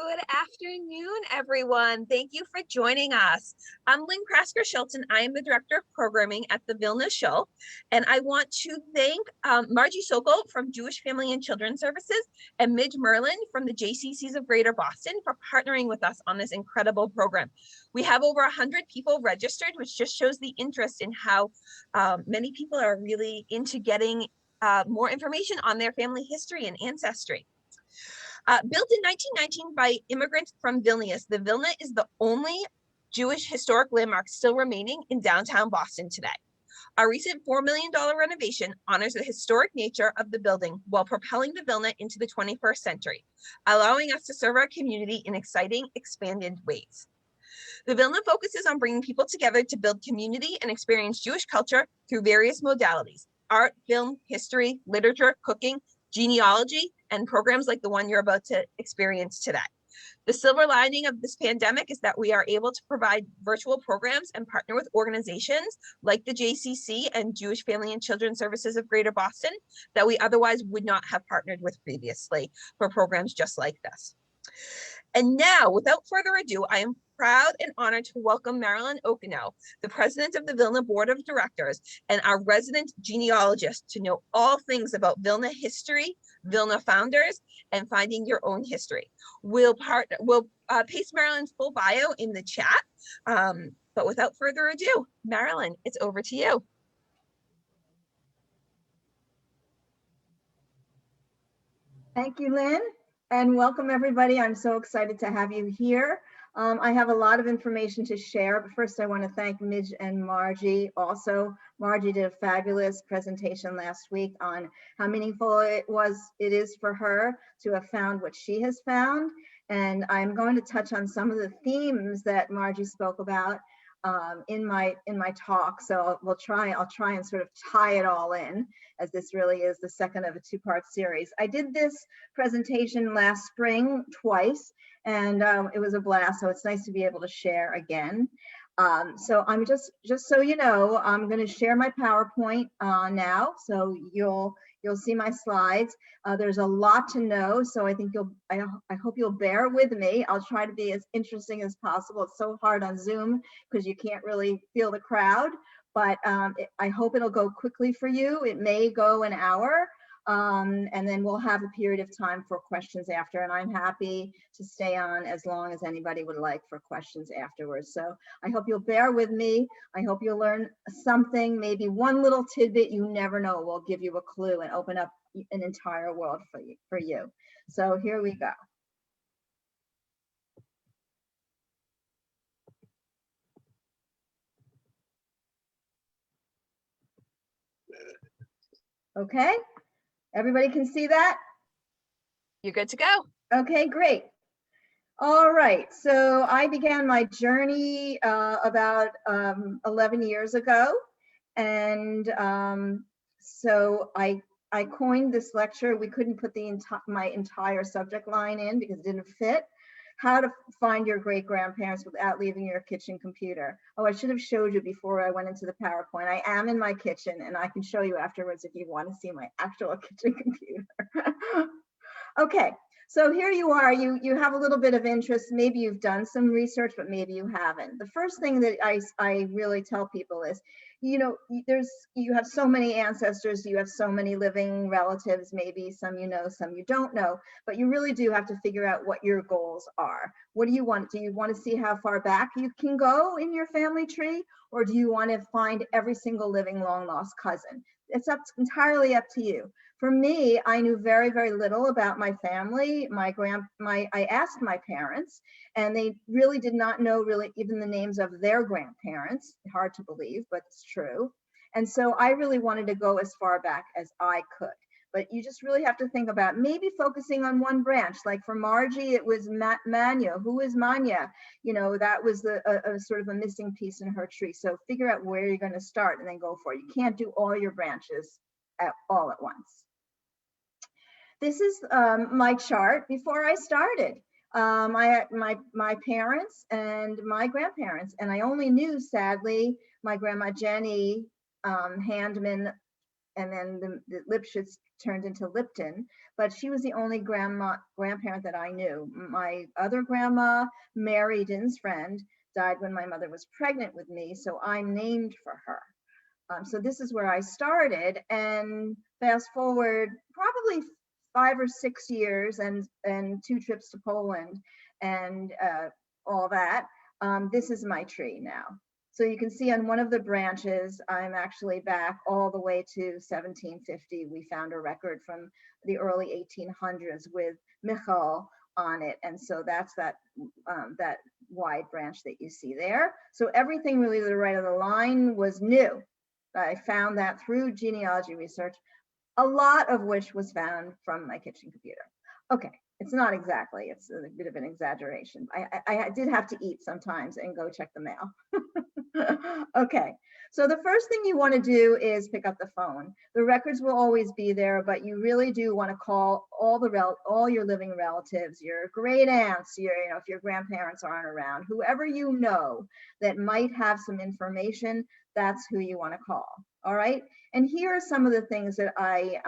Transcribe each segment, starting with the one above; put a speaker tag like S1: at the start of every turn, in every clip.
S1: Good afternoon, everyone. Thank you for joining us. I'm Lynn Krasker-Schultz, and I am the Director of Programming at the Vilna Shul. And I want to thank Margie Sokol from Jewish Family and Children's Services and Midge Merlin from the JCCs of Greater Boston for partnering with us on this incredible program. We have over 100 people registered, which just shows the interest in how many people are really into getting more information on their family history and ancestry. Built in 1919 by immigrants from Vilnius, the Vilna is the only Jewish historic landmark still remaining in downtown Boston today. Our recent $4 million renovation honors the historic nature of the building while propelling the Vilna into the 21st century, allowing us to serve our community in exciting, expanded ways. The Vilna focuses on bringing people together to build community and experience Jewish culture through various modalities: art, film, history, literature, cooking, genealogy, and programs like the one you're about to experience today. The silver lining of this pandemic is that we are able to provide virtual programs and partner with organizations like the JCC and Jewish Family and Children's Services of Greater Boston that we otherwise would not have partnered with previously for programs just like this. And now, without further ado, I am proud and honored to welcome Marilyn Okonow, the president of the Vilna Board of Directors and our resident genealogist, to know all things about Vilna history, Vilna founders, and finding your own history. We'll paste Marilyn's full bio in the chat, but without further ado, Marilyn, it's over to you.
S2: Thank you, Lynn, and welcome everybody. I'm so excited to have you here. I have a lot of information to share, but first I want to thank Midge and Margie. Also, Margie did a fabulous presentation last week on how meaningful it is for her to have found what she has found. And I'm going to touch on some of the themes that Margie spoke about in my talk. So I'll try and sort of tie it all in, as this really is the second of a two-part series. I did this presentation last spring twice, and it was a blast. So it's nice to be able to share again. So I'm just so you know, I'm going to share my PowerPoint now, so you'll see my slides. There's a lot to know, so I think I hope you'll bear with me. I'll try to be as interesting as possible. It's so hard on Zoom because you can't really feel the crowd, but I hope it'll go quickly for you. It may go an hour, and then we'll have a period of time for questions after, and I'm happy to stay on as long as anybody would like for questions afterwards. So I hope you'll bear with me. I hope you'll learn something, maybe one little tidbit you never know will give you a clue and open up an entire world for you. So here we go. Okay. Everybody can see that?
S1: You're good to go.
S2: Okay, great. All right, so I began my journey about 11 years ago. And so I coined this lecture. We couldn't put my entire subject line in because it didn't fit. How to find your great-grandparents without leaving your kitchen computer. Oh, I should have showed you before I went into the PowerPoint. I am in my kitchen, and I can show you afterwards if you want to see my actual kitchen computer. Okay, so here you are. You have a little bit of interest. Maybe you've done some research, but maybe you haven't. The first thing that I really tell people is, you know, you have so many ancestors, you have so many living relatives, maybe some you know, some you don't know, but you really do have to figure out what your goals are. What do you want? Do you want to see how far back you can go in your family tree? Or do you want to find every single living long lost cousin? It's entirely up to you. For me, I knew very, very little about my family. I asked my parents, and they really did not know really even the names of their grandparents. Hard to believe, but it's true. And so I really wanted to go as far back as I could. But you just really have to think about maybe focusing on one branch. Like for Margie, it was Manya. Who is Manya? You know, that was a sort of a missing piece in her tree. So figure out where you're going to start and then go for it. You can't do all your branches all at once. This is my chart before I started. My parents and my grandparents, and I only knew, sadly, my grandma Jenny Handman and then the Lipschitz turned into Lipton, but she was the only grandparent that I knew. My other grandma, Mary Deinsfriend, died when my mother was pregnant with me, so I'm named for her. So this is where I started, and fast forward probably 5 or 6 years and 2 trips to Poland and all that. This is my tree now. So you can see on one of the branches, I'm actually back all the way to 1750. We found a record from the early 1800s with Michal on it. And so that's that wide branch that you see there. So everything really to the right of the line was new. I found that through genealogy research, a lot of which was found from my kitchen computer. Okay, it's not exactly, it's a bit of an exaggeration. I did have to eat sometimes and go check the mail. Okay, so the first thing you want to do is pick up the phone. The records will always be there, but you really do want to call all your living relatives, your great aunts, if your grandparents aren't around, whoever you know that might have some information, that's who you want to call. All right, and here are some of the things that I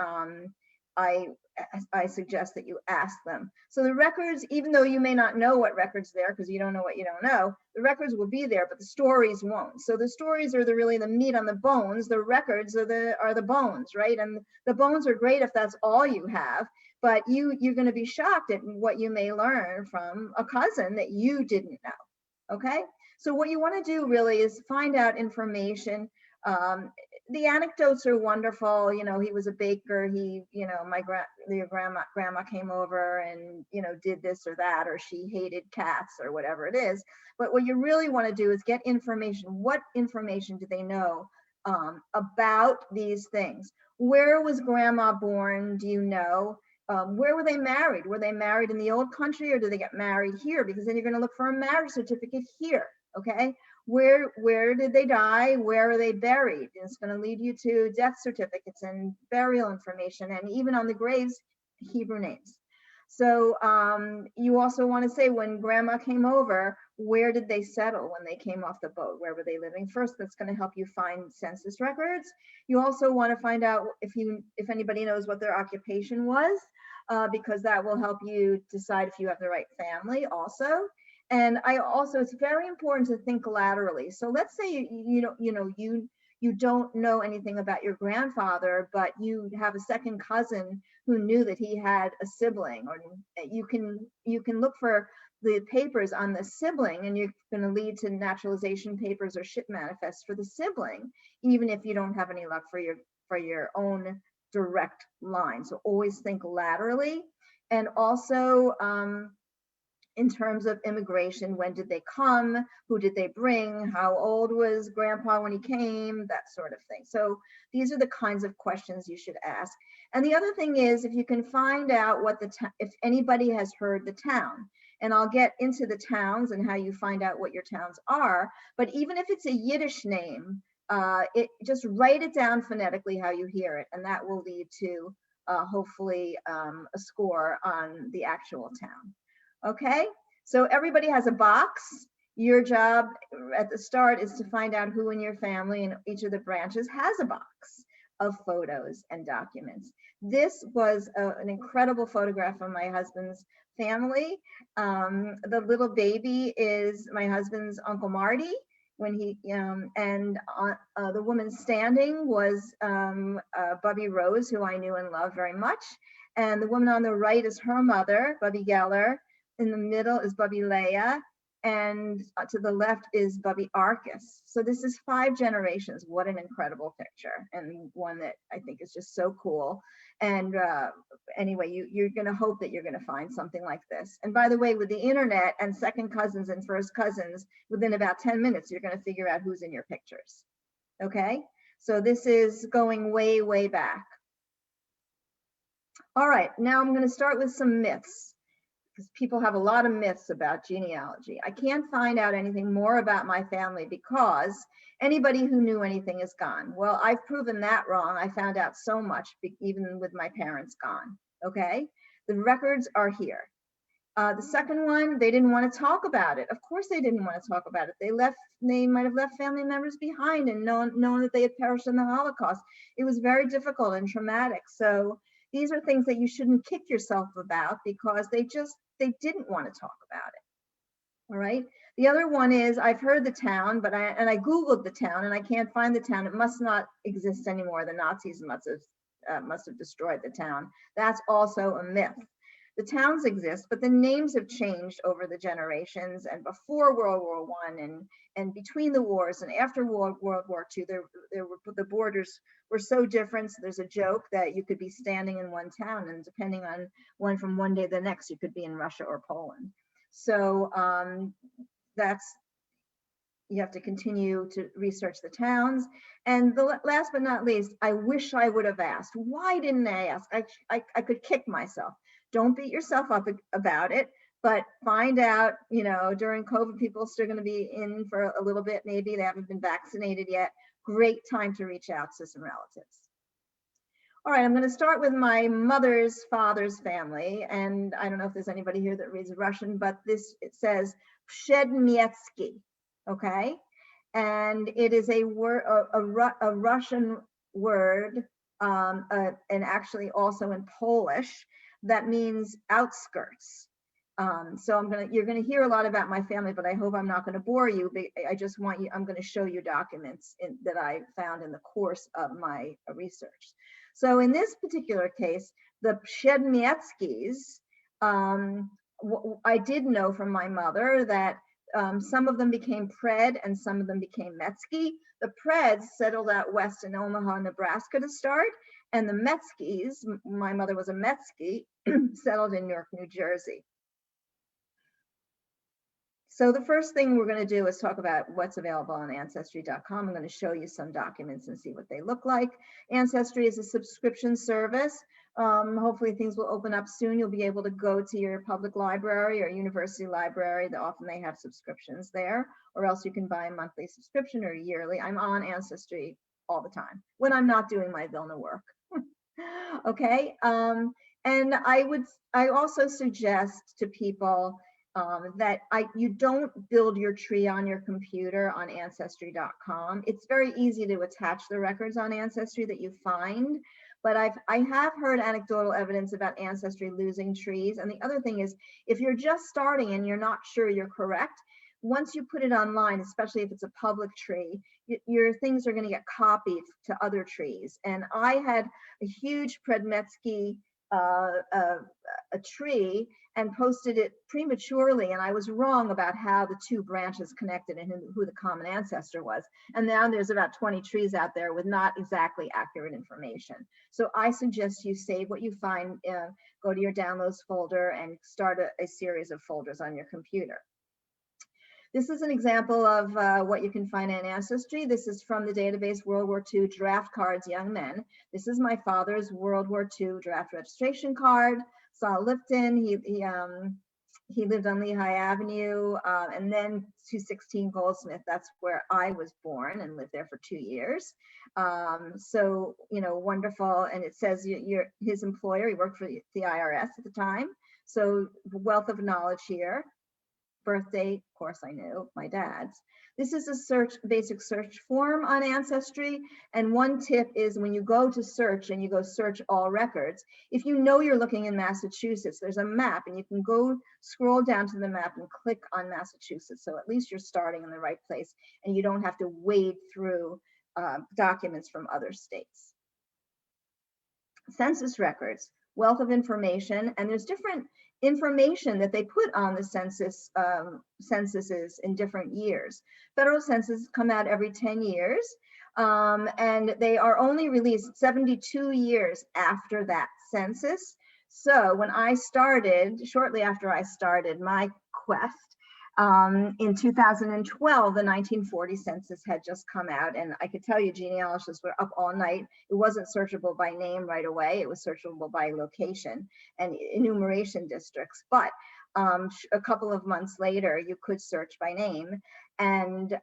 S2: suggest that you ask them. So the records, even though you may not know what records there because you don't know what you don't know, the records will be there, but the stories won't. So the stories are really the meat on the bones. The records are the bones, right? And the bones are great if that's all you have, but you're going to be shocked at what you may learn from a cousin that you didn't know. Okay, so what you want to do really is find out information. The anecdotes are wonderful. He was a baker. My grandma came over and, did this or that, or she hated cats or whatever it is. But what you really want to do is get information. What information do they know about these things? Where was grandma born? Do you know? Where were they married? Were they married in the old country or did they get married here? Because then you're going to look for a marriage certificate here. Okay. Where did they die? Where are they buried? It's going to lead you to death certificates and burial information, and even on the graves, Hebrew names. So you also want to say when grandma came over, where did they settle when they came off the boat? Where were they living first? That's going to help you find census records. You also want to find out if anybody knows what their occupation was, because that will help you decide if you have the right family also. And it's very important to think laterally. So let's say you don't know anything about your grandfather, but you have a second cousin who knew that he had a sibling, or you can look for the papers on the sibling, and you're going to lead to naturalization papers or ship manifests for the sibling, even if you don't have any luck for your own direct line. So always think laterally. And also, in terms of immigration, when did they come? Who did they bring? How old was grandpa when he came? That sort of thing. So these are the kinds of questions you should ask. And the other thing is, if you can find out if anybody has heard the town, and I'll get into the towns and how you find out what your towns are, but even if it's a Yiddish name, just write it down phonetically how you hear it, and that will lead to hopefully a score on the actual town. Okay, so everybody has a box. Your job at the start is to find out who in your family and each of the branches has a box of photos and documents. This was an incredible photograph of my husband's family. The little baby is my husband's Uncle Marty. When the woman standing was Bubby Rose, who I knew and loved very much. And the woman on the right is her mother, Bubby Geller. In the middle is Bubby Leah, and to the left is Bubby Arcus. So this is 5 generations. What an incredible picture, and one that I think is just so cool. And anyway, you're going to hope that you're going to find something like this. And by the way, with the internet and second cousins and first cousins, within about 10 minutes, you're going to figure out who's in your pictures. Okay, so this is going way, way back. All right, now I'm going to start with some myths, because people have a lot of myths about genealogy. I can't find out anything more about my family because anybody who knew anything is gone. Well, I've proven that wrong. I found out so much, even with my parents gone, okay? The records are here. The second one, they didn't want to talk about it. Of course they didn't want to talk about it. They might have left family members behind and known that they had perished in the Holocaust. It was very difficult and traumatic. So these are things that you shouldn't kick yourself about because they didn't want to talk about it. All right. The other one is, I've heard the town, but I Googled the town and I can't find the town. It must not exist anymore. The Nazis must have destroyed the town. That's also a myth. The towns exist, but the names have changed over the generations, and before World War I and between the wars and after World War II, the borders were so different. So there's a joke that you could be standing in one town, and depending on from one day to the next, you could be in Russia or Poland. So you have to continue to research the towns. And the last but not least, I wish I would have asked. Why didn't I ask? I could kick myself. Don't beat yourself up about it, but find out, during COVID, people are still going to be in for a little bit. Maybe they haven't been vaccinated yet. Great time to reach out to some relatives. All right, I'm going to start with my mother's father's family. And I don't know if there's anybody here that reads Russian, but it says Przedmiecki, okay? And it is a word, a Russian word, and actually also in Polish, that means outskirts. So you're gonna hear a lot about my family, but I hope I'm not gonna bore you. I'm gonna show you documents that I found in the course of my research. So in this particular case, the Przedmieckis, I did know from my mother that some of them became Pred and some of them became Metzky. The Preds settled out west in Omaha, Nebraska to start, and the Metzkys, my mother was a Metzky, settled in Newark, New Jersey. So the first thing we're going to do is talk about what's available on Ancestry.com. I'm going to show you some documents and see what they look like. Ancestry is a subscription service. Hopefully things will open up soon. You'll be able to go to your public library or university library. Often they have subscriptions there, or else you can buy a monthly subscription or yearly. I'm on Ancestry all the time when I'm not doing my Vilna work. Okay, and I also suggest to people that you don't build your tree on your computer on Ancestry.com. It's very easy to attach the records on Ancestry that you find, but I have heard anecdotal evidence about Ancestry losing trees. And the other thing is, if you're just starting and you're not sure you're correct, once you put it online, especially if it's a public tree, your things are going to get copied to other trees. And I had a huge Przedmiecki a tree and posted it prematurely, and I was wrong about how the two branches connected and who the common ancestor was. And now there's about 20 trees out there with not exactly accurate information. So I suggest you save what you find, go to your downloads folder and start a series of folders on your computer. This is an example of what you can find in Ancestry. This is from the database World War II Draft Cards Young Men. This is my father's World War II draft registration card. Saul Lipton, he lived on Lehigh Avenue, and then 216 Goldsmith. That's where I was born and lived there for 2 years. So, wonderful. And it says his employer, he worked for the IRS at the time. So wealth of knowledge here. Birthday, of course I knew, my dad's. This is a basic search form on Ancestry. And one tip is when you go to search and you go search all records, if you know you're looking in Massachusetts, there's a map and you can go scroll down to the map and click on Massachusetts. So at least you're starting in the right place and you don't have to wade through documents from other states. Census records, wealth of information, and there's different information that they put on the censuses in different years. Federal censuses come out every 10 years, and they are only released 72 years after that census. So when I started, shortly after I started my quest, in 2012, the 1940 census had just come out, and I could tell you genealogists were up all night. It wasn't searchable by name right away. It was searchable by location and enumeration districts. But a couple of months later, you could search by name. And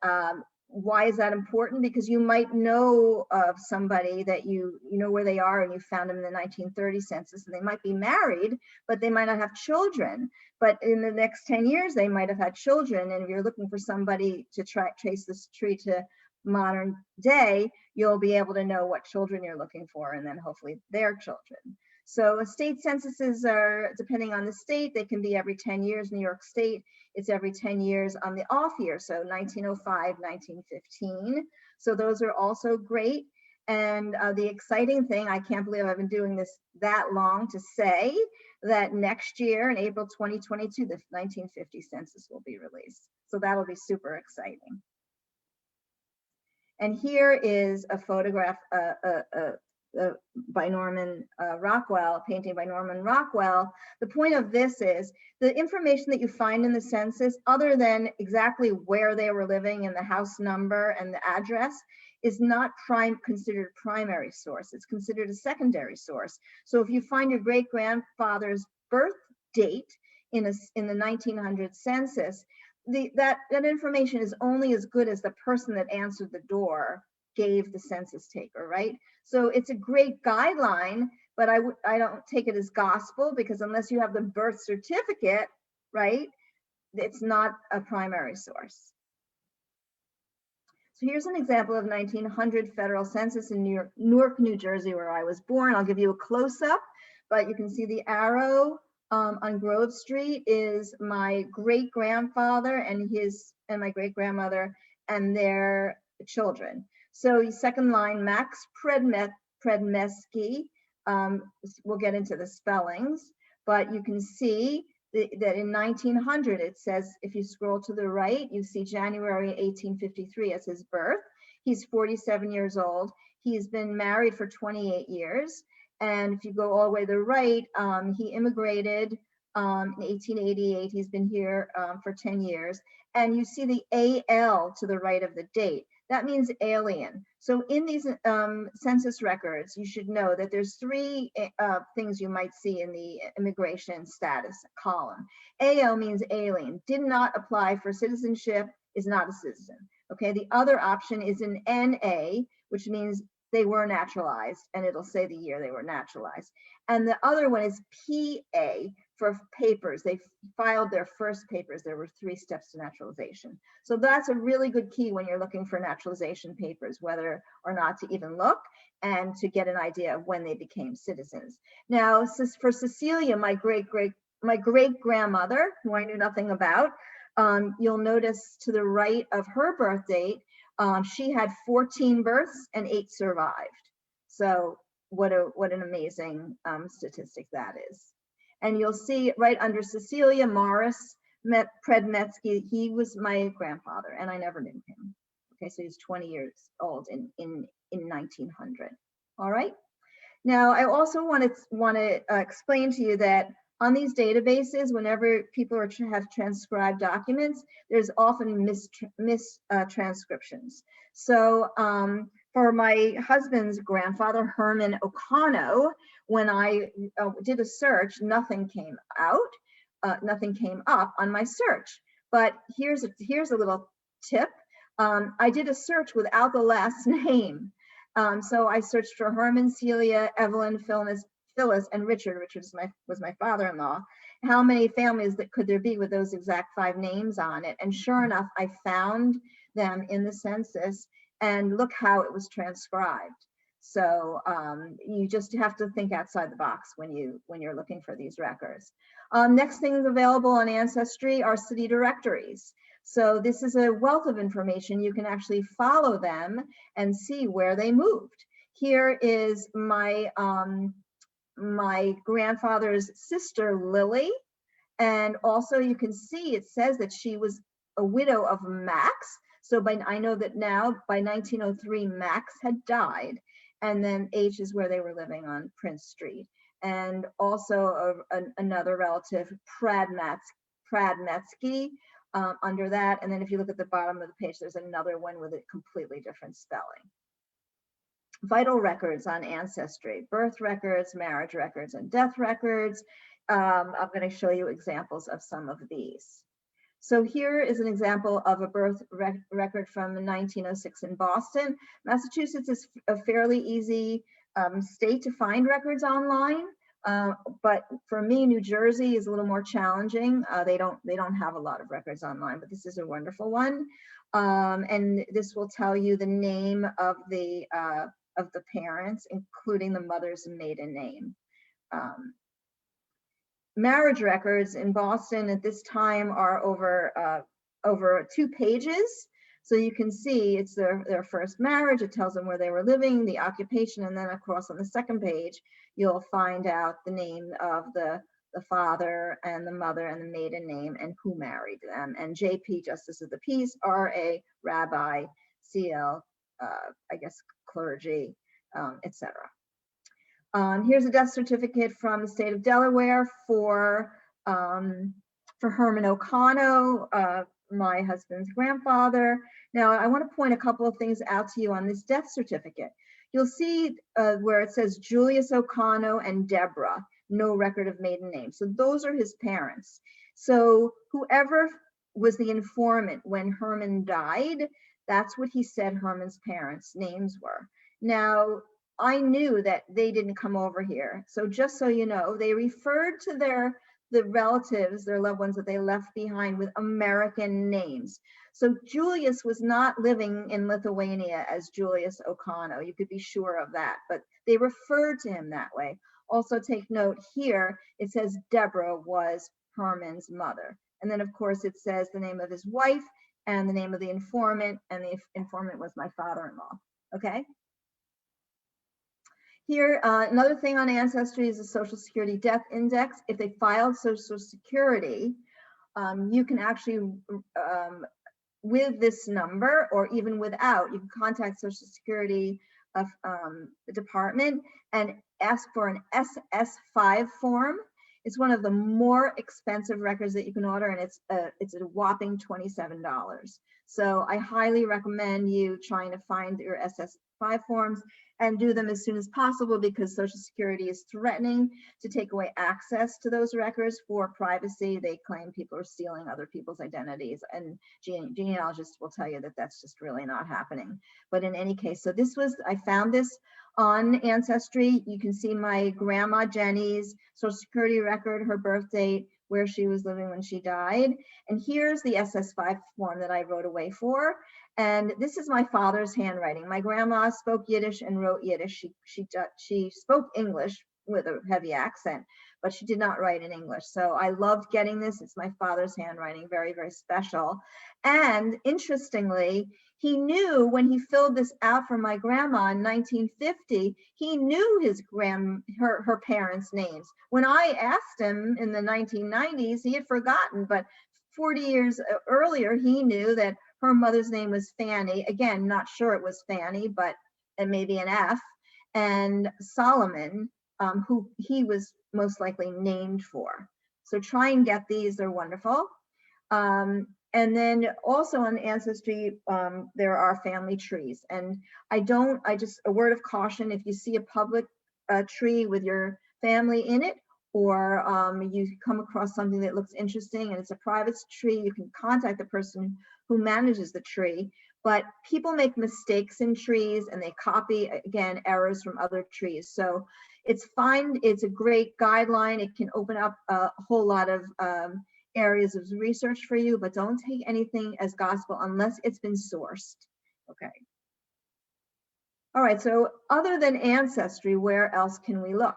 S2: why is that important? Because you might know of somebody that you know where they are, and you found them in the 1930 census, and they might be married, but they might not have children. But in the next 10 years, they might have had children. And if you're looking for somebody to trace this tree to modern day, you'll be able to know what children you're looking for, and then hopefully their children. So state censuses are, depending on the state, they can be every 10 years. New York State, it's every 10 years on the off year, so 1905, 1915. So those are also great. And the exciting thing, I can't believe I've been doing this that long, to say that next year in April 2022, the 1950 census will be released. So that'll be super exciting. And here is a photograph by Norman Rockwell, painting by Norman Rockwell. The point of this is the information that you find in the census, other than exactly where they were living and the house number and the address, is not considered a primary source. It's considered a secondary source. So if you find your great-grandfather's birth date in the 1900 census, that information is only as good as the person that answered the door gave the census taker, right? So it's a great guideline, but I don't take it as gospel, because unless you have the birth certificate, right, it's not a primary source. So here's an example of 1900 federal census in Newark, New Jersey, where I was born. I'll give you a close-up, but you can see the arrow on Grove Street is my great-grandfather and my great-grandmother and their children. So second line, Max Predmesky. We'll get into the spellings, but you can see that in 1900, it says, if you scroll to the right, you see January 1853 as his birth. He's 47 years old. He's been married for 28 years. And if you go all the way to the right, he immigrated in 1888. He's been here for 10 years. And you see the AL to the right of the date. That means alien. So in these census records, you should know that there's three things you might see in the immigration status column. AL means alien, did not apply for citizenship, is not a citizen. Okay, the other option is an NA, which means they were naturalized, and it'll say the year they were naturalized. And the other one is PA, for papers. They filed their first papers. There were 3 steps to naturalization. So that's a really good key when you're looking for naturalization papers, whether or not to even look, and to get an idea of when they became citizens. Now, for Cecilia, my great-grandmother, who I knew nothing about, you'll notice to the right of her birth date, she had 14 births and 8 survived. So what an amazing statistic that is. And you'll see right under Cecilia, Morris Predmetsky, he was my grandfather, and I never knew him. Okay, so he's 20 years old in 1900. All right. Now, I also want to explain to you that on these databases, whenever people have transcribed documents, there's often mistranscriptions. So for my husband's grandfather, Herman Okonow, when I did a search, nothing came out, nothing came up on my search. But here's a little tip. I did a search without the last name. So I searched for Herman, Celia, Evelyn, Phyllis, and Richard. Richard was my father-in-law. How many families could there be with those exact 5 names on it? And sure enough, I found them in the census, and look how it was transcribed. So you just have to think outside the box when you're looking for these records. Next things available on Ancestry are city directories. So this is a wealth of information. You can actually follow them and see where they moved. Here is my grandfather's sister, Lily. And also you can see it says that she was a widow of Max. So I know that now by 1903, Max had died. And then H is where they were living on Prince Street. And also another relative, Pradmetsky, under that. And then if you look at the bottom of the page, there's another one with a completely different spelling. Vital records on Ancestry, birth records, marriage records, and death records. I'm going to show you examples of some of these. So here is an example of a birth record from 1906 in Boston. Massachusetts is a fairly easy state to find records online, but for me, New Jersey is a little more challenging. They don't have a lot of records online, but this is a wonderful one, and this will tell you the name of the parents, including the mother's maiden name. Marriage records in Boston at this time are over 2 pages. So you can see it's their first marriage. It tells them where they were living, the occupation, and then across on the second page, you'll find out the name of the father and the mother and the maiden name and who married them. And JP, Justice of the Peace, RA, Rabbi, CL, I guess clergy, etc. Here's a death certificate from the state of Delaware for Herman Okonow, my husband's grandfather. Now, I want to point a couple of things out to you on this death certificate. You'll see where it says Julius Okonow and Deborah, no record of maiden name. So those are his parents. So whoever was the informant when Herman died, that's what he said Herman's parents' names were. Now, I knew that they didn't come over here. So just so you know, they referred to the relatives, their loved ones that they left behind with American names. So Julius was not living in Lithuania as Julius Okonow. You could be sure of that, but they referred to him that way. Also take note here, it says Deborah was Herman's mother. And then of course it says the name of his wife and the name of the informant, and the informant was my father-in-law, okay? Here, another thing on Ancestry is the Social Security Death Index. If they filed Social Security, you can actually, with this number or even without, you can contact Social Security department and ask for an SS5 form. It's one of the more expensive records that you can order, and it's a whopping $27. So I highly recommend you trying to find your SS5 forms and do them as soon as possible, because Social Security is threatening to take away access to those records for privacy. They claim people are stealing other people's identities, and genealogists will tell you that that's just really not happening. But in any case, so I found this on Ancestry. You can see my grandma Jenny's Social Security record, her birth date, where she was living when she died. And here's the SS5 form that I wrote away for. And this is my father's handwriting. My grandma spoke Yiddish and wrote Yiddish. She spoke English with a heavy accent, but she did not write in English. So I loved getting this. It's my father's handwriting, very, very special. And interestingly, he knew when he filled this out for my grandma in 1950, he knew her parents' names. When I asked him in the 1990s, he had forgotten, but 40 years earlier, he knew that her mother's name was Fanny. Again, not sure it was Fanny, but maybe an F. And Solomon, who he was most likely named for. So try and get these, they're wonderful. And then also on Ancestry, there are family trees. And just a word of caution, if you see a public tree with your family in it, or you come across something that looks interesting and it's a private tree, you can contact the person who manages the tree. But people make mistakes in trees and they copy, again, errors from other trees. So it's fine, it's a great guideline. It can open up a whole lot of areas of research for you, but don't take anything as gospel unless it's been sourced, okay? All right, so other than Ancestry, where else can we look?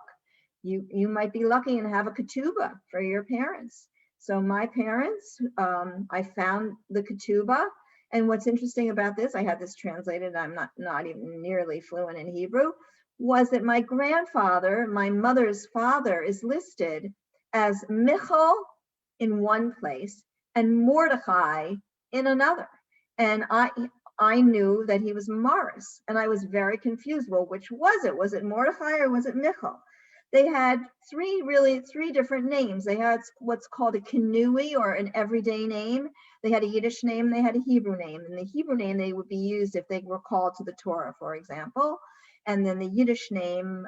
S2: You might be lucky and have a ketubah for your parents. So my parents, I found the ketubah, and what's interesting about this, I had this translated, I'm not even nearly fluent in Hebrew, was that my grandfather, my mother's father, is listed as Michal in one place and Mordechai in another. And I knew that he was Morris, and I was very confused. Well, which was it? Was it Mordechai or was it Michal? They had three different names. They had what's called a kinui, or an everyday name. They had a Yiddish name, they had a Hebrew name. And the Hebrew name they would be used if they were called to the Torah, for example. And then the Yiddish name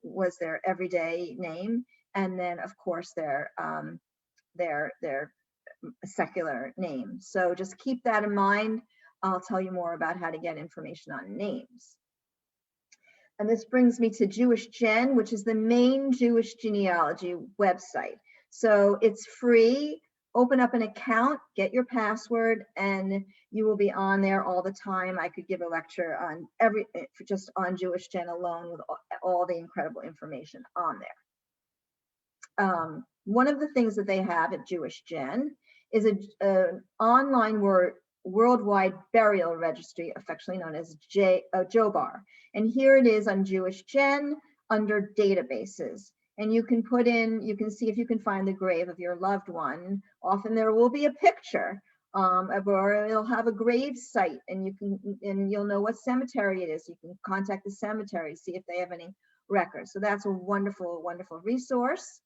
S2: was their everyday name. And then of course their secular name. So just keep that in mind. I'll tell you more about how to get information on names. And this brings me to Jewish Gen, which is the main Jewish genealogy website. So it's free. Open up an account, get your password, and you will be on there all the time. I could give a lecture on just on Jewish Gen alone with all the incredible information on there. One of the things that they have at Jewish Gen is an online worldwide burial registry, affectionately known as JOBAR. And here it is on Jewish Gen under databases. And you can put in, you can see if you can find the grave of your loved one. Often there will be a picture, or it'll have a grave site, and you'll know what cemetery it is. You can contact the cemetery, see if they have any records. So that's a wonderful, wonderful resource.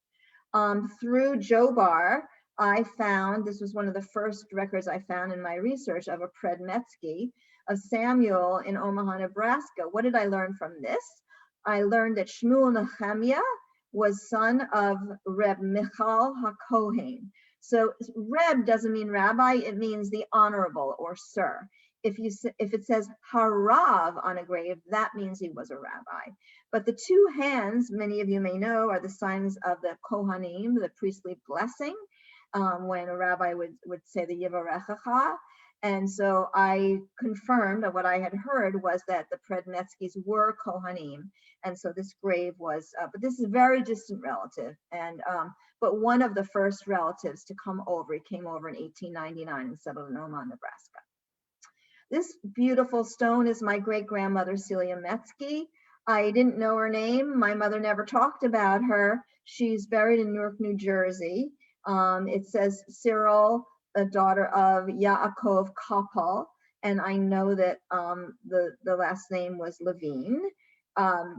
S2: Through JOBAR, I found, this was one of the first records I found in my research of a Predmetsky of Samuel in Omaha, Nebraska. What did I learn from this? I learned that Shmuel Nehemiah was son of Reb Michal HaKohen. So Reb doesn't mean rabbi, it means the honorable or sir. If it says Harav on a grave, that means he was a rabbi. But the two hands, many of you may know, are the signs of the Kohanim, the priestly blessing, when a rabbi would say the Yivarechacha. And so I confirmed that what I had heard was that the Predmetskys were Kohanim. And so this grave was, but this is a very distant relative. And but one of the first relatives to come over, he came over in 1899 and settled in Omaha, Nebraska. This beautiful stone is my great-grandmother, Celia Metzky. I didn't know her name. My mother never talked about her. She's buried in Newark, New Jersey. It says Cyril, a daughter of Yaakov Koppel, and I know that the last name was Levine.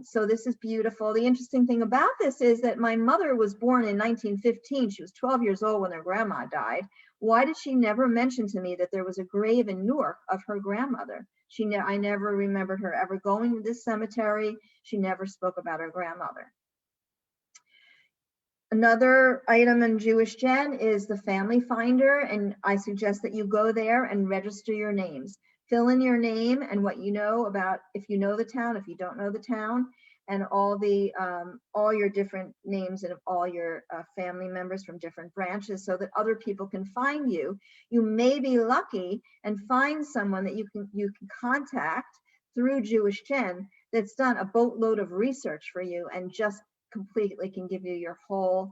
S2: So this is beautiful. The interesting thing about this is that my mother was born in 1915. She was 12 years old when her grandma died. Why did she never mention to me that there was a grave in Newark of her grandmother? I never remembered her ever going to this cemetery. She never spoke about her grandmother. Another item in Jewish Gen is the Family Finder, and I suggest that you go there and register your names. Fill in your name and what you know about, if you know the town, if you don't know the town, and all your different names and all your family members from different branches, so that other people can find you. You may be lucky and find someone that you can contact through Jewish Gen that's done a boatload of research for you and just completely can give you your whole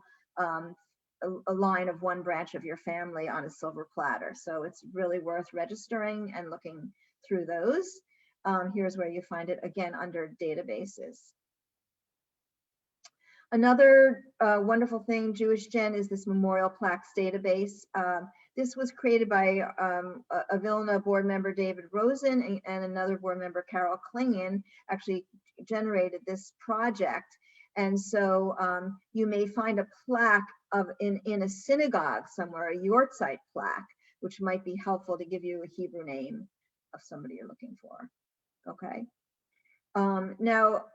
S2: a line of one branch of your family on a silver platter. So it's really worth registering and looking through those. Here's where you find it, again, under databases. Another wonderful thing, Jewish Gen, is this memorial plaques database. This was created by a Vilna board member, David Rosen, and another board member, Carol Klingen, actually generated this project. And so you may find a plaque in a synagogue somewhere, a Yortzeit plaque, which might be helpful to give you a Hebrew name of somebody you're looking for. Okay. Now,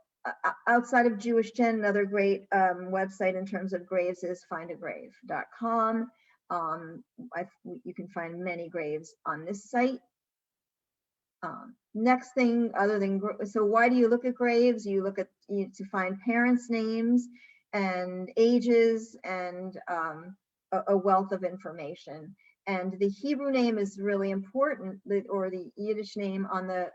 S2: outside of Jewish Gen, another great website in terms of graves is findagrave.com. You can find many graves on this site. Next thing, so why do you look at graves? You look at to find parents' names and ages and a wealth of information. And the Hebrew name is really important, or the Yiddish name on the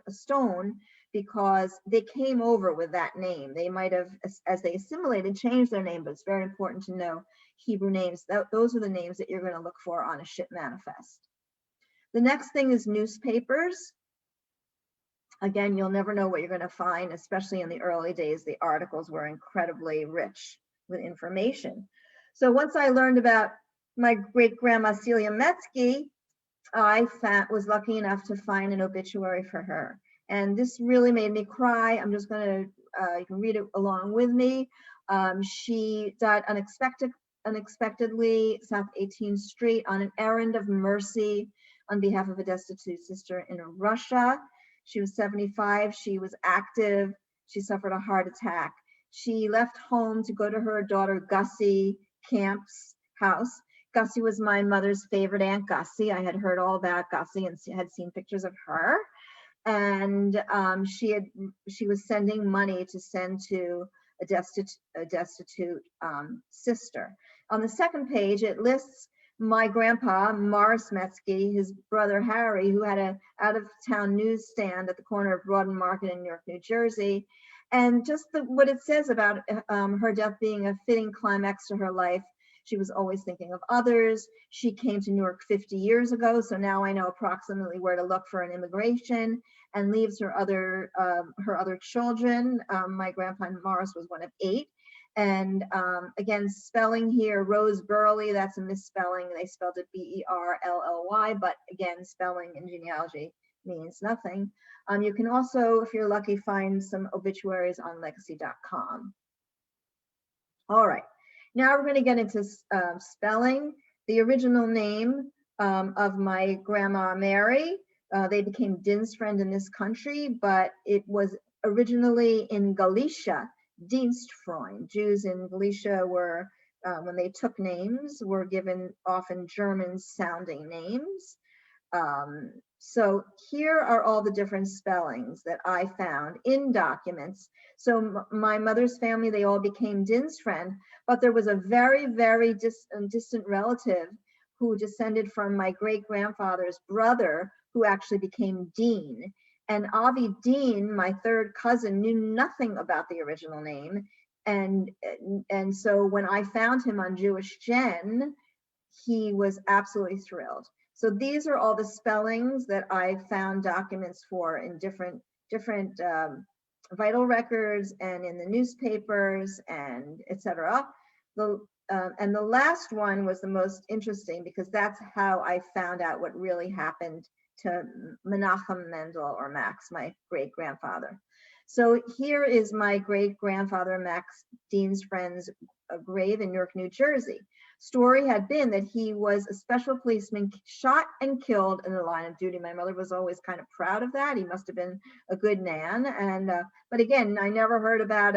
S2: stone, because they came over with that name. They might have, as they assimilated, changed their name, but it's very important to know Hebrew names. Those are the names that you're going to look for on a ship manifest. The next thing is newspapers. Again, you'll never know what you're going to find, especially in the early days. The articles were incredibly rich with information. So once I learned about my great-grandma Celia Metzky, I was lucky enough to find an obituary for her. And this really made me cry. I'm just going to, you can read it along with me. She died unexpectedly, South 18th Street, on an errand of mercy on behalf of a destitute sister in Russia. She was 75. She was active. She suffered a heart attack. She left home to go to her daughter Gussie Camp's house Gussie was my mother's favorite Aunt Gussie. I had heard all about Gussie and had seen pictures of her. And she was sending money to send to a destitute sister. On the second page, it lists my grandpa, Morris Metzke, his brother Harry, who had a out-of-town newsstand at the corner of Broad Market in Newark, New Jersey. And just what it says about her death being a fitting climax to her life. She was always thinking of others. She came to Newark 50 years ago, so now I know approximately where to look for an immigration, and leaves her other children. My grandpa Morris was one of 8. And again, spelling here, Rose Burley, that's a misspelling. They spelled it B-E-R-L-L-Y, but again, spelling in genealogy means nothing. You can also, if you're lucky, find some obituaries on legacy.com. All right. Now we're going to get into spelling. The original name of my grandma Mary, they became Deinsfriend in this country, but it was originally in Galicia, Dienstfreund. Jews in Galicia were, when they took names, were given often German-sounding names. So here are all the different spellings that I found in documents. So my mother's family, they all became Dienstfriend, but there was a very, very distant relative who descended from my great-grandfather's brother who actually became Dean. And Avi Dean, my third cousin, knew nothing about the original name. And so when I found him on Jewish Gen, he was absolutely thrilled. So these are all the spellings that I found documents for in different vital records and in the newspapers and etc. And the last one was the most interesting because that's how I found out what really happened to Menachem Mendel, or Max, my great-grandfather. So here is my great-grandfather Max Deinsfriend's grave in Newark, New Jersey. Story had been that he was a special policeman shot and killed in the line of duty. My mother was always kind of proud of that. He must have been a good man. And but again, I never heard about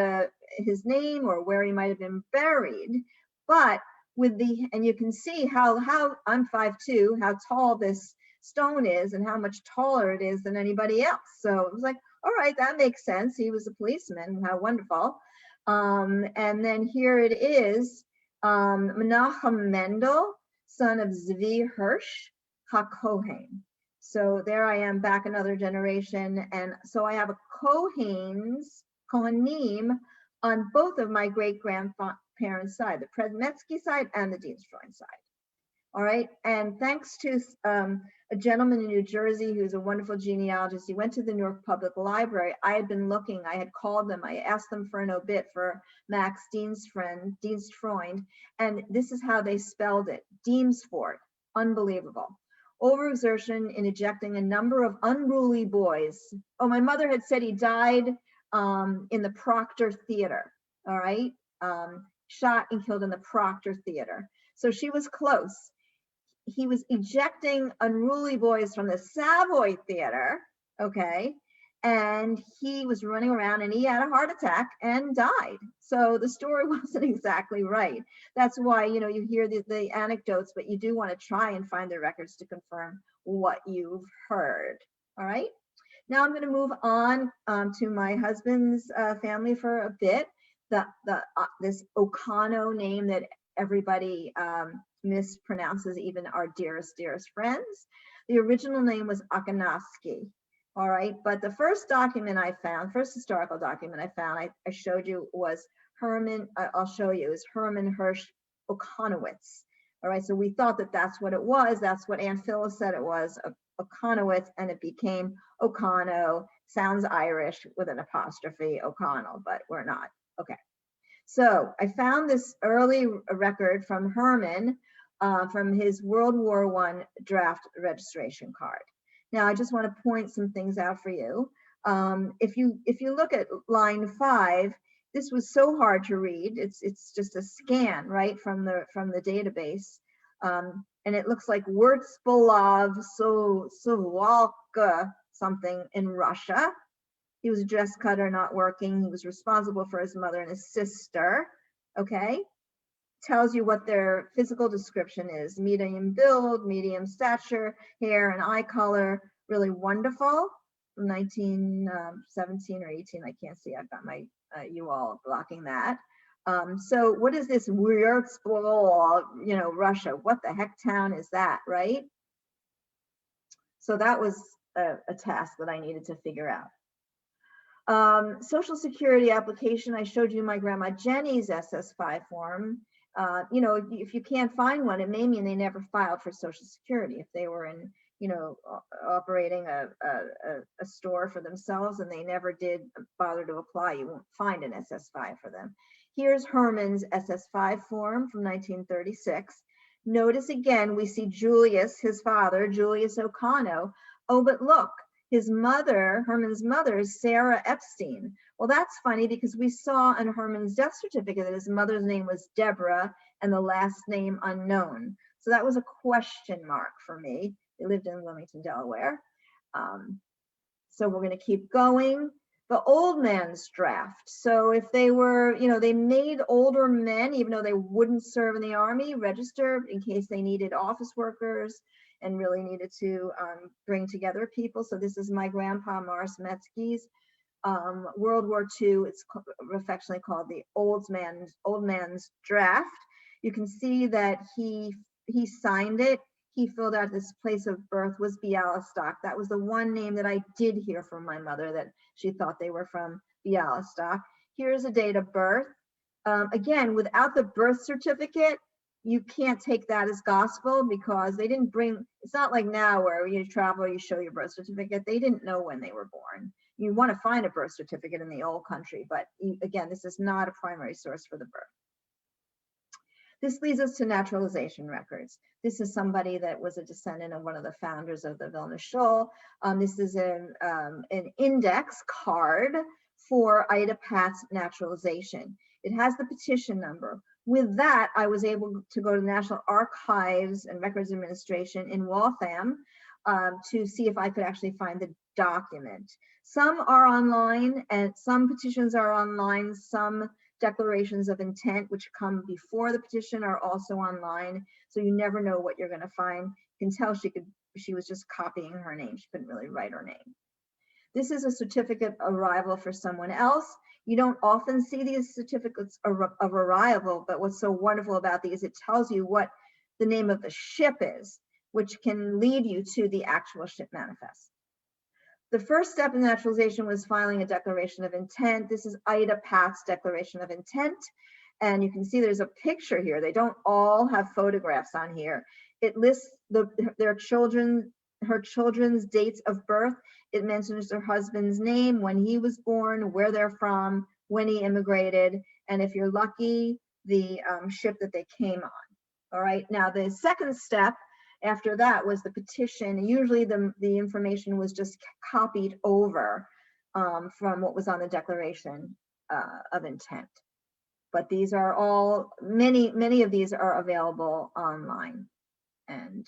S2: his name or where he might have been buried. But with and you can see how I'm 5'2", how tall this stone is and how much taller it is than anybody else. So it was like, all right, that makes sense. He was a policeman. How wonderful. And then here it is. Menachem Mendel, son of Zvi Hirsch HaKohen. So there I am, back another generation. And so I have a Kohanim on both of my great-grandparents' side, the Predmetsky side and the Dienstfreund side. All right, and thanks to a gentleman in New Jersey who's a wonderful genealogist, he went to the Newark Public Library. I had been looking, I had called them, I asked them for an obit for Max Dienstfreund, and this is how they spelled it, Diemsfort, unbelievable. Overexertion in ejecting a number of unruly boys. Oh, my mother had said he died in the Proctor Theater, all right? Shot and killed in the Proctor Theater. So she was close. He was ejecting unruly boys from the Savoy Theater, okay? And he was running around and he had a heart attack and died. So the story wasn't exactly right. That's why, you know, you hear the anecdotes, but you do want to try and find the records to confirm what you've heard, all right? Now I'm going to move on to my husband's family for a bit. This Okonow name that everybody mispronounces, even our dearest friends. The original name was Okonowsky, all right? But the first document I found, first historical document I found, I showed you was Herman, I'll show you, is Herman Hersh Okonowitz, all right? So we thought that that's what it was. That's what Aunt Phyllis said it was, Okonowitz, and it became Okonow. Sounds Irish with an apostrophe, O'Connell, but we're not, okay. So I found this early record from Herman from his World War I draft registration card. Now I just want to point some things out for you. If you look at line 5, this was so hard to read. It's just a scan, right, from the database, and it looks like Wurzbolav Sovalka something in Russia. He was a dress cutter, not working. He was responsible for his mother and his sister, okay? tells you what their physical description is: medium build, medium stature, hair and eye color. Really wonderful. From 1917 or 18, I can't see. I've got my you all blocking that. So what is this weird, Russia? What the heck town is that, right? So that was a task that I needed to figure out. Social Security application. I showed you my grandma Jenny's SS5 form. If you can't find one, it may mean they never filed for Social Security. If they were in, operating a store for themselves and they never did bother to apply, you won't find an SS5 for them. Here's Herman's SS5 form from 1936. Notice again, we see Julius, his father, Julius Okonow. Oh, but look, his mother, Herman's mother, is Sarah Epstein. Well, that's funny because we saw on Herman's death certificate that his mother's name was Deborah and the last name unknown. So that was a question mark for me. They lived in Wilmington, Delaware. So we're going to keep going. The old man's draft. So if they were, they made older men, even though they wouldn't serve in the army, register in case they needed office workers and really needed to bring together people. So this is my grandpa, Morris Metzke's World War II. It's affectionately called the old man's draft. You can see that he signed it. He filled out this place of birth was Bialystok. That was the one name that I did hear from my mother, that she thought they were from Bialystok. Here's a date of birth. Again, without the birth certificate, you can't take that as gospel because they didn't bring, it's not like now where you travel, you show your birth certificate. They didn't know when they were born. You want to find a birth certificate in the old country, but again, this is not a primary source for the birth. This leads us to naturalization records. This is somebody that was a descendant of one of the founders of the Vilna Shul. This is an index card for Ida Pat's naturalization. It has the petition number. With that, I was able to go to the National Archives and Records Administration in Waltham to see if I could actually find the document. Some are online and some petitions are online. Some declarations of intent, which come before the petition, are also online. So you never know what you're going to find. You can tell she was just copying her name. She couldn't really write her name. This is a certificate of arrival for someone else. You don't often see these certificates of arrival, but what's so wonderful about these, it tells you what the name of the ship is, which can lead you to the actual ship manifest. The first step in naturalization was filing a declaration of intent. This is Ida Pat's declaration of intent. And you can see there's a picture here. They don't all have photographs on here. It lists her children's dates of birth. It mentions her husband's name, when he was born, where they're from, when he immigrated, and if you're lucky, the ship that they came on. All right, now the second step after that was the petition. Usually the information was just copied over from what was on the declaration of intent. But these are all, many of these are available online. And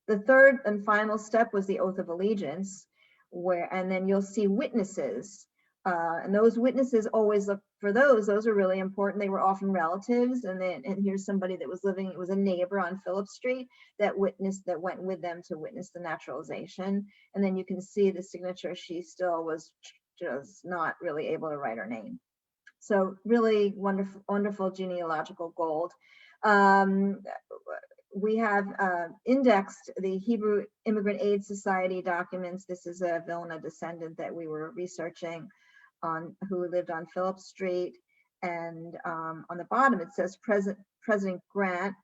S2: the third and final step was the oath of allegiance, and then you'll see witnesses. And those witnesses, always look for those. Those are really important. They were often relatives. And here's somebody that was living, it was a neighbor on Phillip Street that went with them to witness the naturalization. And then you can see the signature. She still was just not really able to write her name. So really wonderful, wonderful genealogical gold. We have indexed the Hebrew Immigrant Aid Society documents. This is a Vilna descendant that we were researching on, who lived on Phillip Street. And on the bottom, it says President Grant.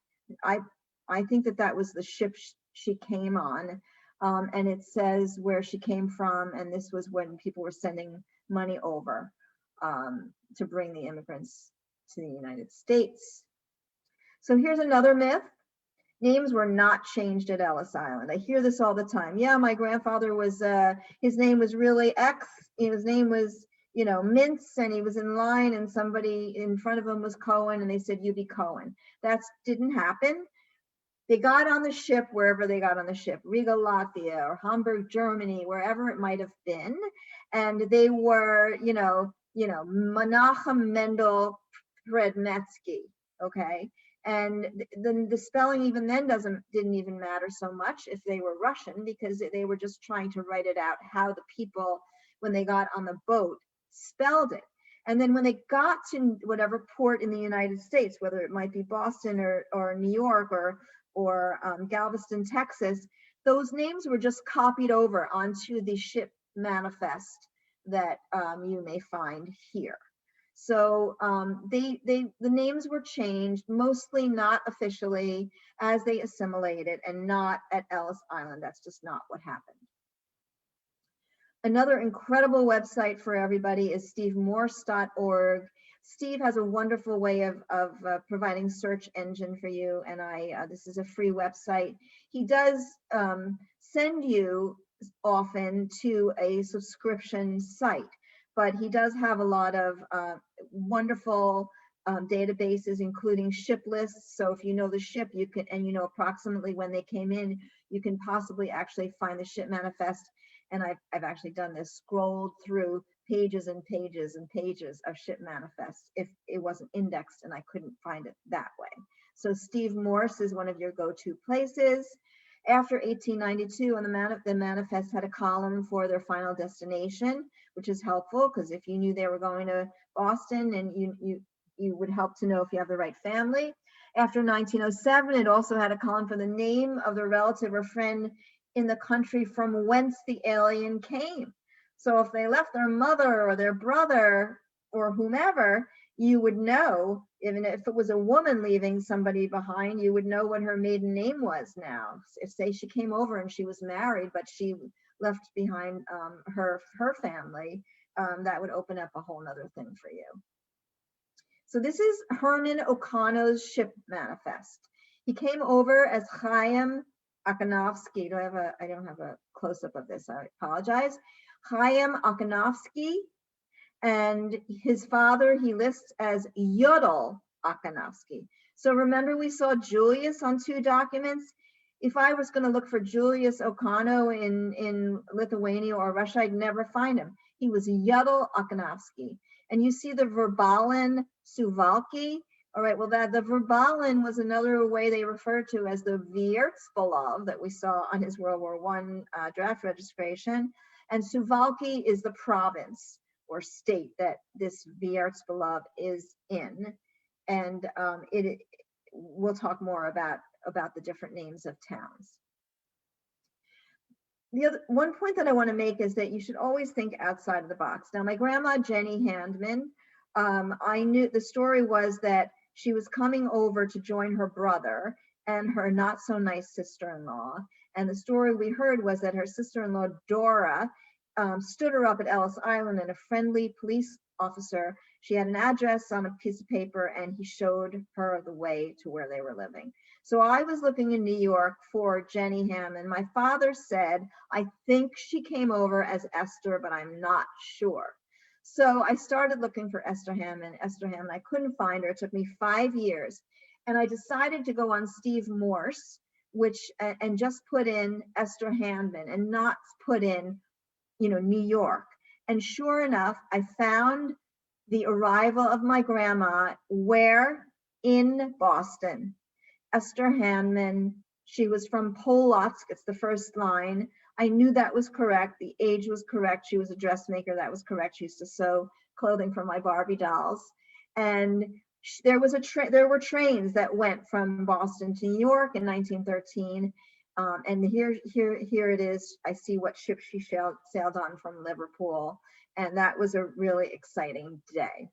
S2: I think that was the ship she came on. And it says where she came from. And this was when people were sending money over to bring the immigrants to the United States. So here's another myth. Names were not changed at Ellis Island. I hear this all the time. Yeah, my grandfather was, his name was really X. His name was, Mintz, and he was in line and somebody in front of him was Cohen and they said, you be Cohen. That didn't happen. They got on the ship wherever they got on the ship, Riga, Latvia, or Hamburg, Germany, wherever it might have been. And they were, Menachem Mendel Predmetsky, okay? And the spelling even then didn't even matter so much if they were Russian, because they were just trying to write it out how the people, when they got on the boat, spelled it. And then when they got to whatever port in the United States, whether it might be Boston or New York or Galveston, Texas, those names were just copied over onto the ship manifest that you may find here. So the names were changed, mostly not officially, as they assimilated, and not at Ellis Island. That's just not what happened. Another incredible website for everybody is stevemorse.org. Steve has a wonderful way of providing search engine for you, and this is a free website. He does send you often to a subscription site, but he does have a lot of wonderful databases, including ship lists. So if you know the ship, you can, and you know approximately when they came in, you can possibly actually find the ship manifest. And I've actually done this, scrolled through pages and pages and pages of ship manifests if it wasn't indexed and I couldn't find it that way. So Steve Morse is one of your go-to places. After 1892, and the manifest had a column for their final destination, which is helpful because if you knew they were going to Boston, and you would help to know if you have the right family. After 1907, it also had a column for the name of the relative or friend in the country from whence the alien came. So if they left their mother or their brother or whomever, you would know, even if it was a woman leaving somebody behind, you would know what her maiden name was now. If, say, she came over and she was married, but she left behind her family, that would open up a whole nother thing for you. So this is Herman Okonow's ship manifest. He came over as Chaim Okonowsky. I don't have a close-up of this, I apologize. Chaim Okonowsky, and his father he lists as Yodel Okonowsky. So remember we saw Julius on 2 documents. If I was going to look for Julius Okonow in Lithuania or Russia, I'd never find him. He was Yodel Okonowsky. And you see the verbalin Suwalki. All right, well, the verbalin was another way they referred to as the Wiertzbelaw that we saw on his World War I draft registration. And Suwalki is the province or state that this Wiertzbelaw is in. And we'll talk more about the different names of towns. One point that I want to make is that you should always think outside of the box. Now, my grandma, Jenny Handman, I knew the story was that she was coming over to join her brother and her not so nice sister-in-law. And the story we heard was that her sister-in-law, Dora, stood her up at Ellis Island, and a friendly police officer, she had an address on a piece of paper, and he showed her the way to where they were living. So I was looking in New York for Jenny Hamman. My father said, I think she came over as Esther, but I'm not sure. So I started looking for Esther Hamman. I couldn't find her. It took me 5 years. And I decided to go on Steve Morse, and just put in Esther Handman and not put in, New York. And sure enough, I found the arrival of my grandma where? In Boston. Esther Handman. She was from Polotsk. It's the first line. I knew that was correct. The age was correct. She was a dressmaker. That was correct. She used to sew clothing for my Barbie dolls. And there were trains that went from Boston to New York in 1913. And here it is. I see what ship she sailed on from Liverpool. And that was a really exciting day.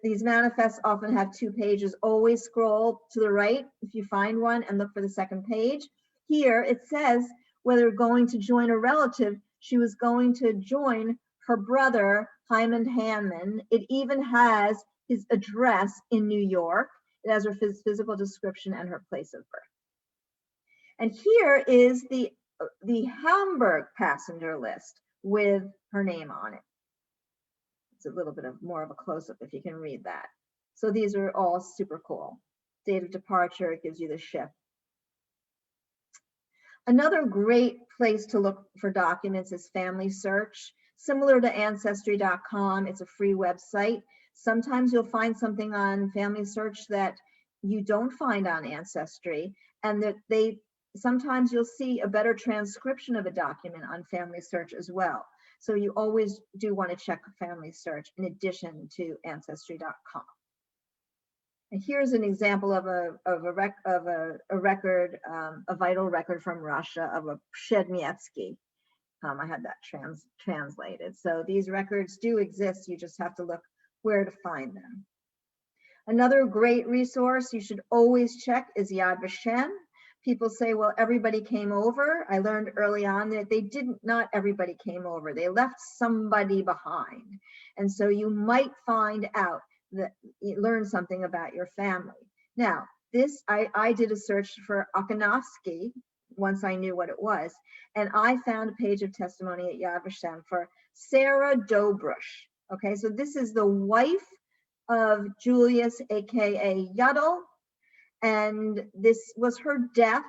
S2: These manifests often have 2 pages. Always scroll to the right if you find one and look for the second page. Here it says whether going to join a relative, she was going to join her brother, Hyman Handman. It even has his address in New York. It has her physical description and her place of birth. And here is the Hamburg passenger list with her name on it. It's a little bit more of a close-up if you can read that. So these are all super cool. Date of departure, it gives you the ship. Another great place to look for documents is Family Search. Similar to Ancestry.com, it's a free website. Sometimes you'll find something on Family Search that you don't find on Ancestry, and that sometimes you'll see a better transcription of a document on Family Search as well. So you always do want to check Family Search in addition to Ancestry.com. And here's an example of a record, a vital record from Russia of a Przedmiecki. I had that translated. So these records do exist. You just have to look where to find them. Another great resource you should always check is Yad Vashem. People say, well, everybody came over. I learned early on that not everybody came over. They left somebody behind. And so you might find out that you learn something about your family. Now, I did a search for Okonowsky once I knew what it was, and I found a page of testimony at Yad Vashem for Sarah Dobrush. Okay, so this is the wife of Julius, aka Yudel, and this was her death.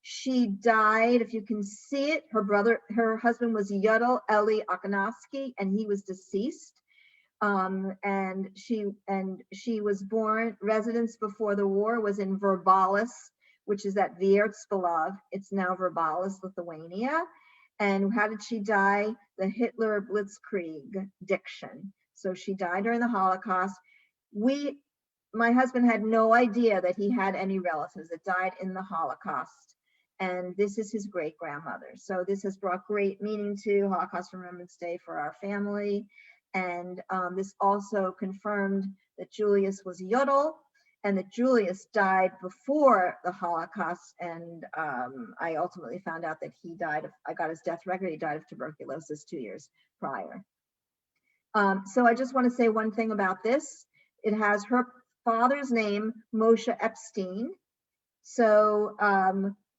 S2: She died, if you can see it, her husband was Yudel Eli Okonowsky, and he was deceased. And she was born, residence before the war was in Verbalis, which is at Viertspalav. It's now Verbalis, Lithuania. And how did she die? The Hitler Blitzkrieg diction. So she died during the Holocaust. My husband had no idea that he had any relatives that died in the Holocaust. And this is his great grandmother. So this has brought great meaning to Holocaust Remembrance Day for our family. And this also confirmed that Julius was Yudel, and that Julius died before the Holocaust. And I ultimately found out that he died I got his death record, he died of tuberculosis 2 years prior. So I just want to say one thing about this. It has her father's name, Moshe Epstein. So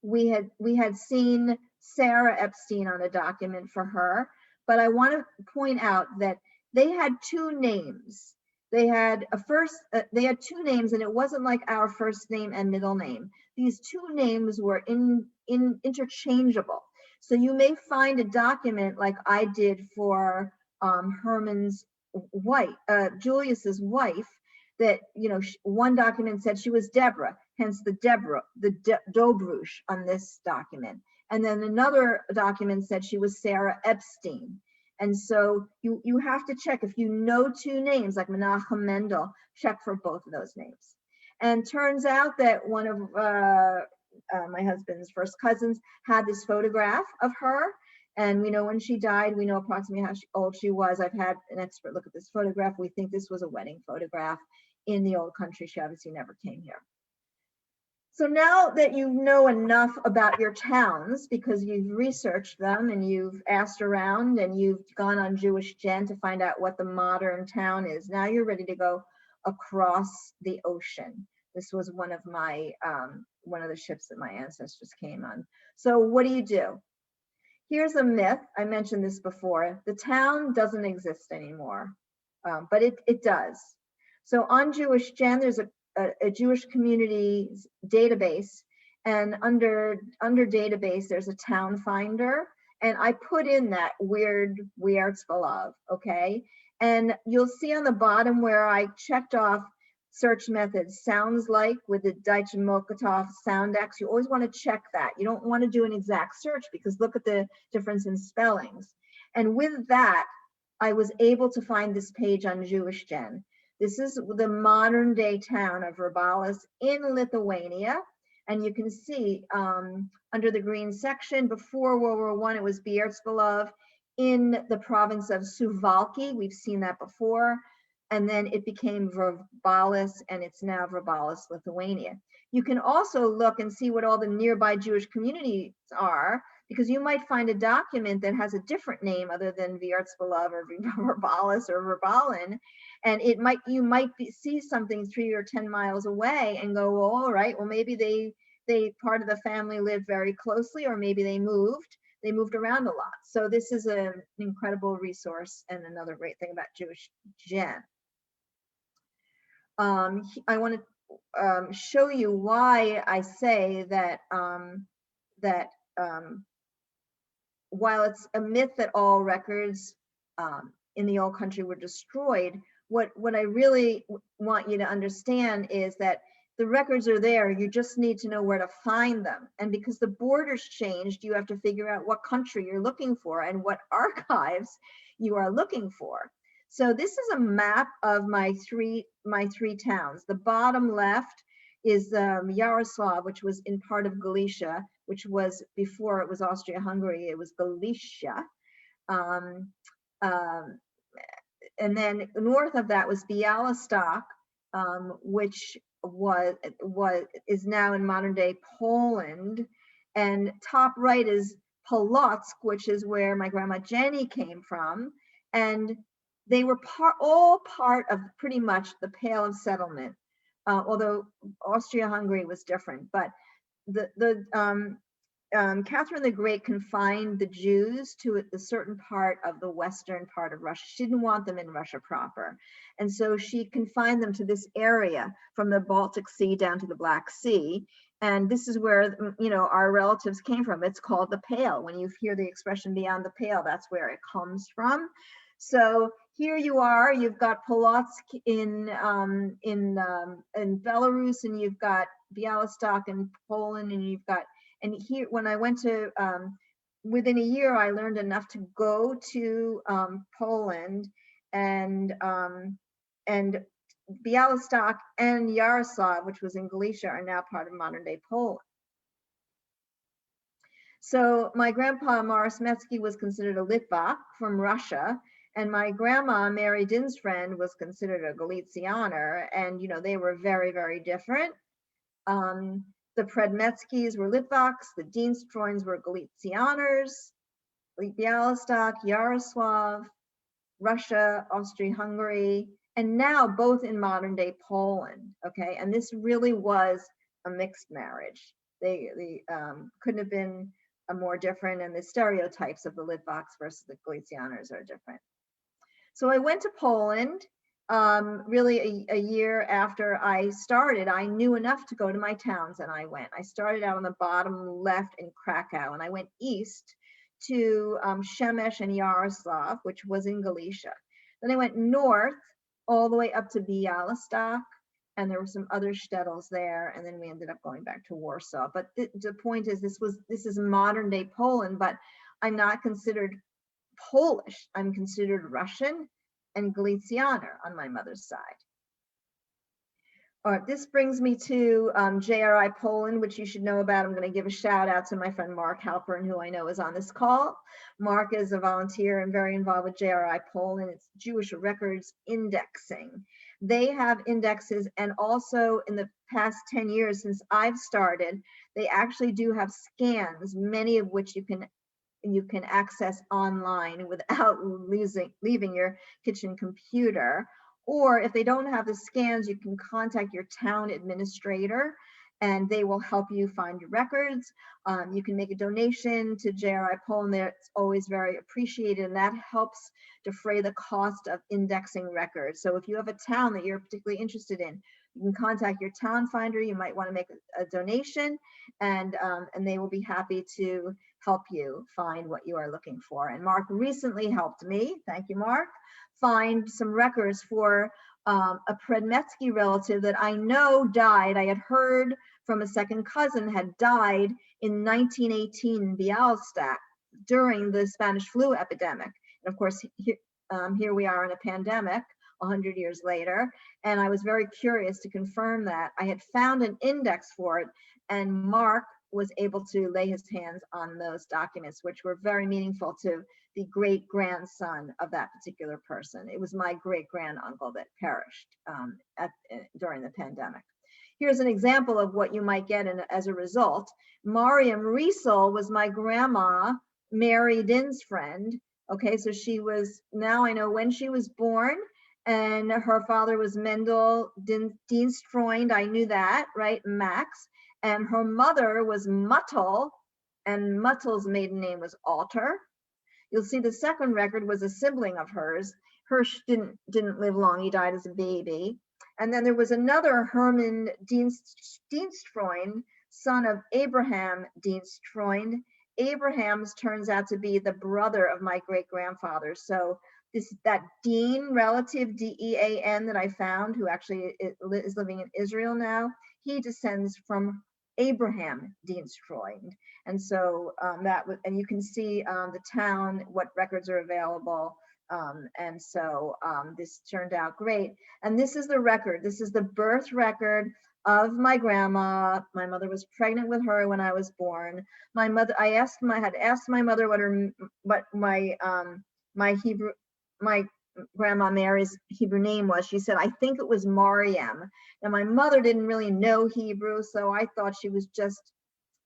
S2: we had seen Sarah Epstein on a document for her, but I want to point out that they had two names. They had two names, and it wasn't like our first name and middle name. These two names were interchangeable. So you may find a document like I did for Herman's wife, Julius's wife, that, you know, one document said she was Deborah, hence the Dobrush on this document. And then another document said she was Sarah Epstein. And so you have to check, if you know two names like Menachem Mendel, check for both of those names. And turns out that one of my husband's first cousins had this photograph of her. And we know when she died, we know approximately how old she was. I've had an expert look at this photograph. We think this was a wedding photograph in the old country. She obviously never came here. So now that you know enough about your towns, because you've researched them and you've asked around and you've gone on Jewish Gen to find out what the modern town is, now you're ready to go across the ocean. This was one of the ships that my ancestors came on. So what do? Here's a myth. I mentioned this before. The town doesn't exist anymore, but it does. So on Jewish Gen, there's a Jewish community database, and under database, there's a town finder. And I put in that weird Viertspalav, okay? And you'll see on the bottom where I checked off search methods, sounds like, with the Deutsche Mokotov Soundex. You always want to check that. You don't want to do an exact search because look at the difference in spellings. And with that, I was able to find this page on Jewish Gen. This is the modern day town of Verbalis in Lithuania. And you can see under the green section, before World War I, it was Viertspalav in the province of Suwałki. We've seen that before. And then it became Verbalis, and it's now Verbalis, Lithuania. You can also look and see what all the nearby Jewish communities are, because you might find a document that has a different name other than Viertspalav or Verbalis or Verbalin. And you might see something 3 or 10 miles away and go, well, all right, well, maybe they part of the family lived very closely, or maybe they moved around a lot. So this is an incredible resource and another great thing about Jewish Gen. I want to show you why I say that while it's a myth that all records in the old country were destroyed, what I really want you to understand is that the records are there. You just need to know where to find them. And because the borders changed, you have to figure out what country you're looking for and what archives you are looking for. So this is a map of my three towns. The bottom left is Yaroslav, which was in part of Galicia, which was before it was Austria-Hungary, it was Galicia. And then north of that was Białystok, which is now in modern day Poland. And top right is Polotsk, which is where my grandma Jenny came from. And they were all part of pretty much the Pale of Settlement, although Austria-Hungary was different. But Catherine the Great confined the Jews to a certain part of the western part of Russia. She didn't want them in Russia proper. And so she confined them to this area from the Baltic Sea down to the Black Sea. And this is where, our relatives came from. It's called the Pale. When you hear the expression beyond the Pale, that's where it comes from. So here you are, you've got Polotsk in Belarus, and you've got Białystok in Poland, and here, when I went to, within a year, I learned enough to go to Poland, and Białystok and Yaroslav, which was in Galicia, are now part of modern day Poland. So my grandpa, Morris Metsky, was considered a Litvak from Russia, and my grandma, Mary Deinsfriend, was considered a Galicianer, and they were very, very different. The Predmetskys were Litvaks, the Dienstfreunds were Galicianers, Białystok, Yaroslav, Russia, Austria-Hungary, and now both in modern day Poland, okay? And this really was a mixed marriage. They couldn't have been more different, and the stereotypes of the Litvaks versus the Galicianers are different. So I went to Poland. Really a year after I started. I knew enough to go to my towns, and I went. I started out on the bottom left in Krakow, and I went east to Przemyśl and Yaroslav, which was in Galicia. Then I went north all the way up to Białystok, and there were some other shtetls there, and then we ended up going back to Warsaw. But the point is, this is modern day Poland, but I'm not considered Polish. I'm considered Russian and Galicianer on my mother's side. All right, this brings me to JRI Poland, which you should know about. I'm going to give a shout out to my friend Mark Halpern, who I know is on this call. Mark is a volunteer and very involved with JRI Poland. It's Jewish Records Indexing. They have indexes, and also in the past 10 years since I've started, they actually do have scans, many of which you can access online without leaving your kitchen computer. Or if they don't have the scans, you can contact your town administrator, and they will help you find your records. You can make a donation to JRI Poland there. It's always very appreciated, and that helps defray the cost of indexing records. So if you have a town that you're particularly interested in, you can contact your town finder. You might want to make a donation, and they will be happy to help you find what you are looking for. And Mark recently helped me, thank you, Mark, find some records for a Predmetsky relative that I know died. I had heard from a second cousin had died in 1918 in Białystok during the Spanish flu epidemic. And of course, here we are in a pandemic 100 years later, and I was very curious to confirm that. I had found an index for it, and Mark was able to lay his hands on those documents, which were very meaningful to the great-grandson of that particular person. It was my great-granduncle that perished during the pandemic. Here's an example of what you might get as a result. Marjem Reisel was my grandma, Mary Deinsfriend. Okay, so she was, now I know when she was born, and her father was Mendel Dienstfreund. I knew that, right? Max. And her mother was Muttel, and Muttel's maiden name was Alter. You'll see the second record was a sibling of hers. Hirsch didn't live long. He died as a baby. And then there was another Herman Dienstfreund, son of Abraham Dienstfreund. Abraham's turns out to be the brother of my great-grandfather. So that Dean relative, D-E-A-N, that I found, who actually is living in Israel now, he descends from Abraham Dienstfreund. And so that was, and you can see the town, what records are available. And so this turned out great. And this is the record. This is the birth record of my grandma. My mother was pregnant with her when I was born. My mother, I had asked my mother what my grandma Mary's Hebrew name was. She said, I think it was Marjem. Now my mother didn't really know Hebrew, so I thought she was just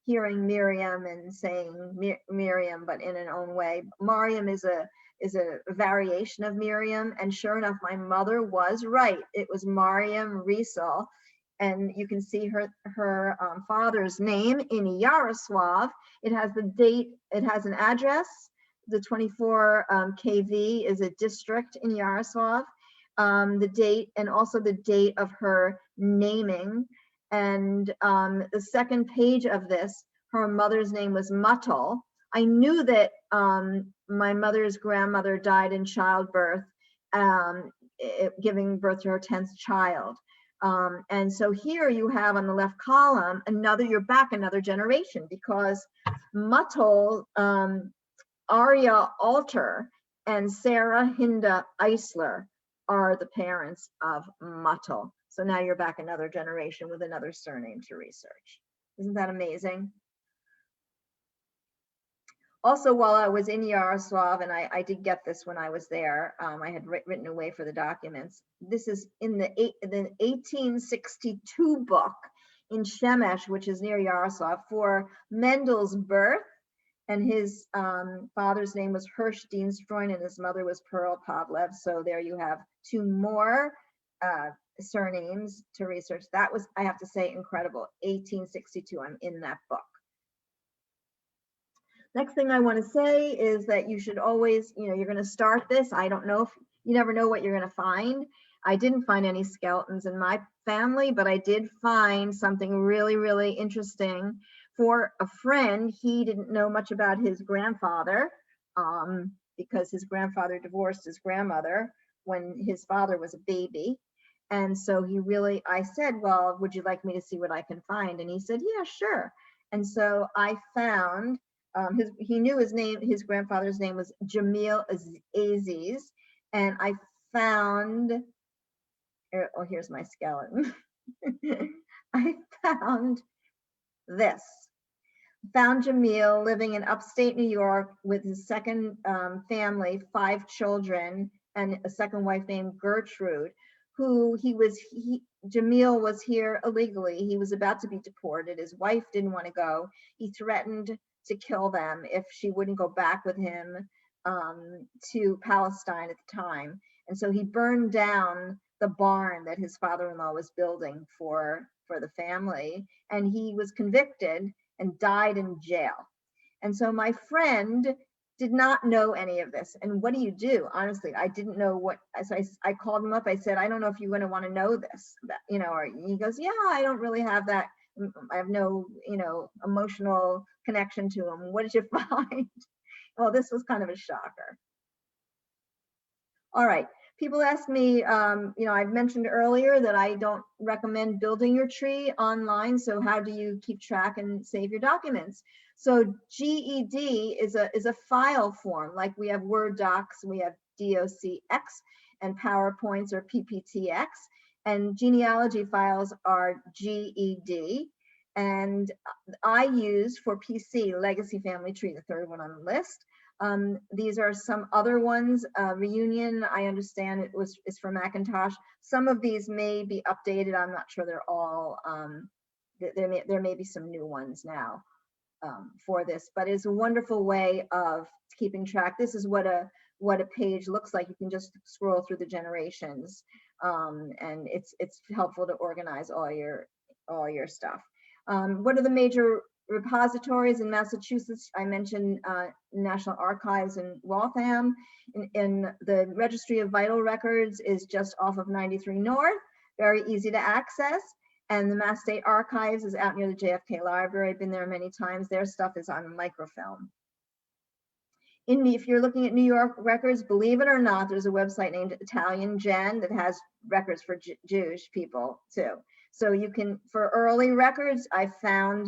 S2: hearing Miriam and saying Miriam, but in an own way. Marjem is a variation of Miriam, and sure enough, my mother was right. It was Marjem Reisel, and you can see her father's name in Yaroslav. It has the date. It has an address. The 24 KV is a district in Yaroslav. The date, and also the date of her naming. And the second page of this, her mother's name was Muttel. I knew that my mother's grandmother died in childbirth, giving birth to her 10th child. And so here you have on the left column, you're back another generation, because Muttel, Arya Alter and Sarah Hinda Eisler are the parents of Muttel. So now you're back another generation with another surname to research. Isn't that amazing? Also, while I was in Yaroslav, and I did get this when I was there, I had written away for the documents. This is in the 1862 book in Shemesh, which is near Yaroslav, for Mendel's birth. And his father's name was Hersh Dienstfreund, and his mother was Pearl Pavlev. So there you have two more surnames to research. That was, I have to say, incredible. 1862, I'm in that book. Next thing I want to say is that you should always, you're going to start this. I don't know if you never know what you're going to find. I didn't find any skeletons in my family, but I did find something really, really interesting. For a friend, he didn't know much about his grandfather because his grandfather divorced his grandmother when his father was a baby. And so I said, well, would you like me to see what I can find? And he said, yeah, sure. And so I found, he knew his name, his grandfather's name was Jamil Aziz. And I found, oh, here's my skeleton. I found this. Found Jamil living in upstate New York with his second family, 5 children, and a second wife named Gertrude, who Jamil was here illegally. He was about to be deported. His wife didn't want to go. He threatened to kill them if she wouldn't go back with him to Palestine at the time. And so he burned down the barn that his father-in-law was building for the family, and he was convicted and died in jail. And so my friend did not know any of this. And what do you do? Honestly, I didn't know what, so I called him up. I said, I don't know if you're going to want to know this, or he goes, yeah, I don't really have that. I have no, emotional connection to him. What did you find? Well, this was kind of a shocker. All right. People ask me, I've mentioned earlier that I don't recommend building your tree online. So how do you keep track and save your documents? So GED is a file form. Like we have Word docs, we have DOCX, and PowerPoints or PPTX, and genealogy files are GED. And I use for PC Legacy Family Tree, the third one on the list. These are some other ones. Reunion, I understand is for Macintosh. Some of these may be updated. I'm not sure they're all. There may be some new ones now for this, but it's a wonderful way of keeping track. This is what a page looks like. You can just scroll through the generations, and it's helpful to organize all your stuff. What are the major repositories in Massachusetts? I mentioned National Archives in Waltham. In the Registry of Vital Records is just off of 93 North, very easy to access. And the Mass State Archives is out near the JFK Library. I've been there many times. Their stuff is on microfilm. if you're looking at New York records, believe it or not, there's a website named Italian Gen that has records for Jewish people too. So you can, for early records, I found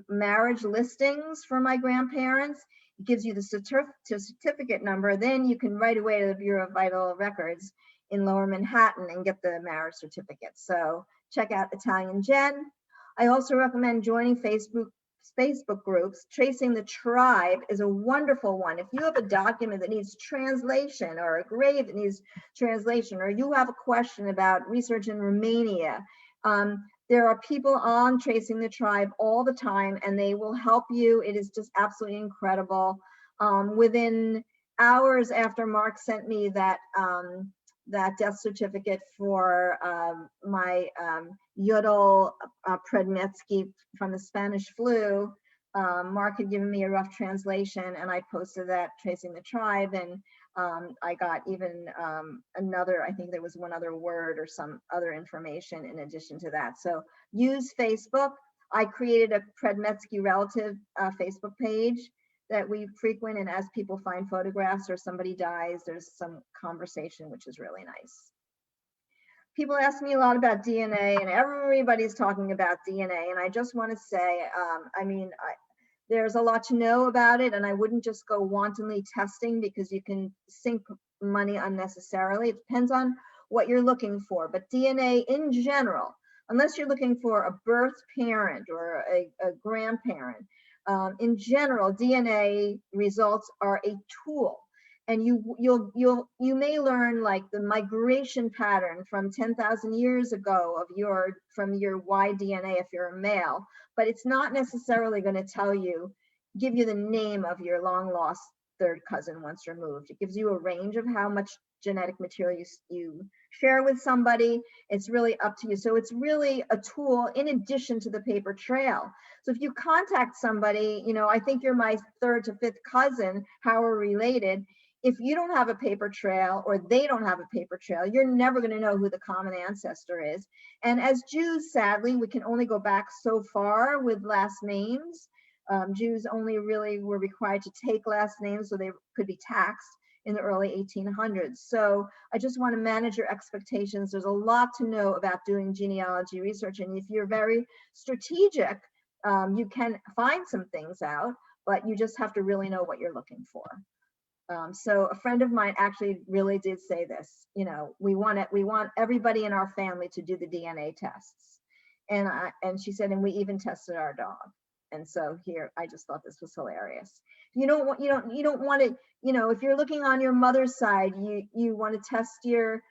S2: marriage listings for my grandparents. It gives you the certificate number. Then you can right away to the Bureau of Vital Records in Lower Manhattan and get the marriage certificate. So check out Italian Gen. I also recommend joining Facebook groups. Tracing the Tribe is a wonderful one. If you have a document that needs translation, or a grave that needs translation, or you have a question about research in Romania, there are people on Tracing the Tribe all the time, and they will help you. It is just absolutely incredible. Within hours after Mark sent me that death certificate for my Yodel Predmetsky from the Spanish flu, Mark had given me a rough translation, and I posted that Tracing the Tribe, and I got even another, I think there was one other word or some other information in addition to that. So use Facebook. I created a Predmetsky relative Facebook page that we frequent, and as people find photographs or somebody dies, there's some conversation, which is really nice. People ask me a lot about DNA, and everybody's talking about DNA, and I just want to say, there's a lot to know about it, and I wouldn't just go wantonly testing, because you can sink money unnecessarily. It depends on what you're looking for, but DNA in general, unless you're looking for a birth parent or a grandparent, in general, DNA results are a tool, and you may learn like the migration pattern from 10,000 years ago from your Y DNA if you're a male, but it's not necessarily going to give you the name of your long lost third cousin once removed. It gives you a range of how much genetic material you share with somebody. It's really up to you. So it's really a tool in addition to the paper trail. So if you contact somebody, I think you're my third to fifth cousin, how we're related. If you don't have a paper trail, or they don't have a paper trail, you're never going to know who the common ancestor is. And as Jews, sadly, we can only go back so far with last names. Jews only really were required to take last names so they could be taxed in the early 1800s. So I just want to manage your expectations. There's a lot to know about doing genealogy research, and if you're very strategic, you can find some things out, but you just have to really know what you're looking for. So a friend of mine actually really did say this, we want everybody in our family to do the DNA tests. And she said, and we even tested our dog. And so here, I just thought this was hilarious. You don't want to, if you're looking on your mother's side, you want to test your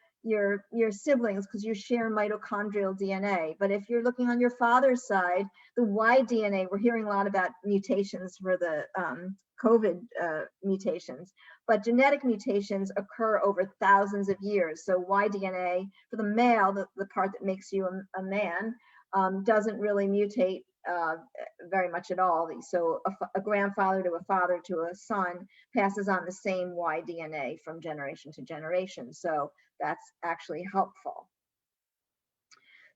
S2: siblings because you share mitochondrial DNA. But if you're looking on your father's side, the Y DNA, we're hearing a lot about mutations for the COVID mutations, but genetic mutations occur over thousands of years. So Y DNA for the male, the part that makes you a man, doesn't really mutate very much at all. So a grandfather to a father to a son passes on the same Y DNA from generation to generation. So that's actually helpful.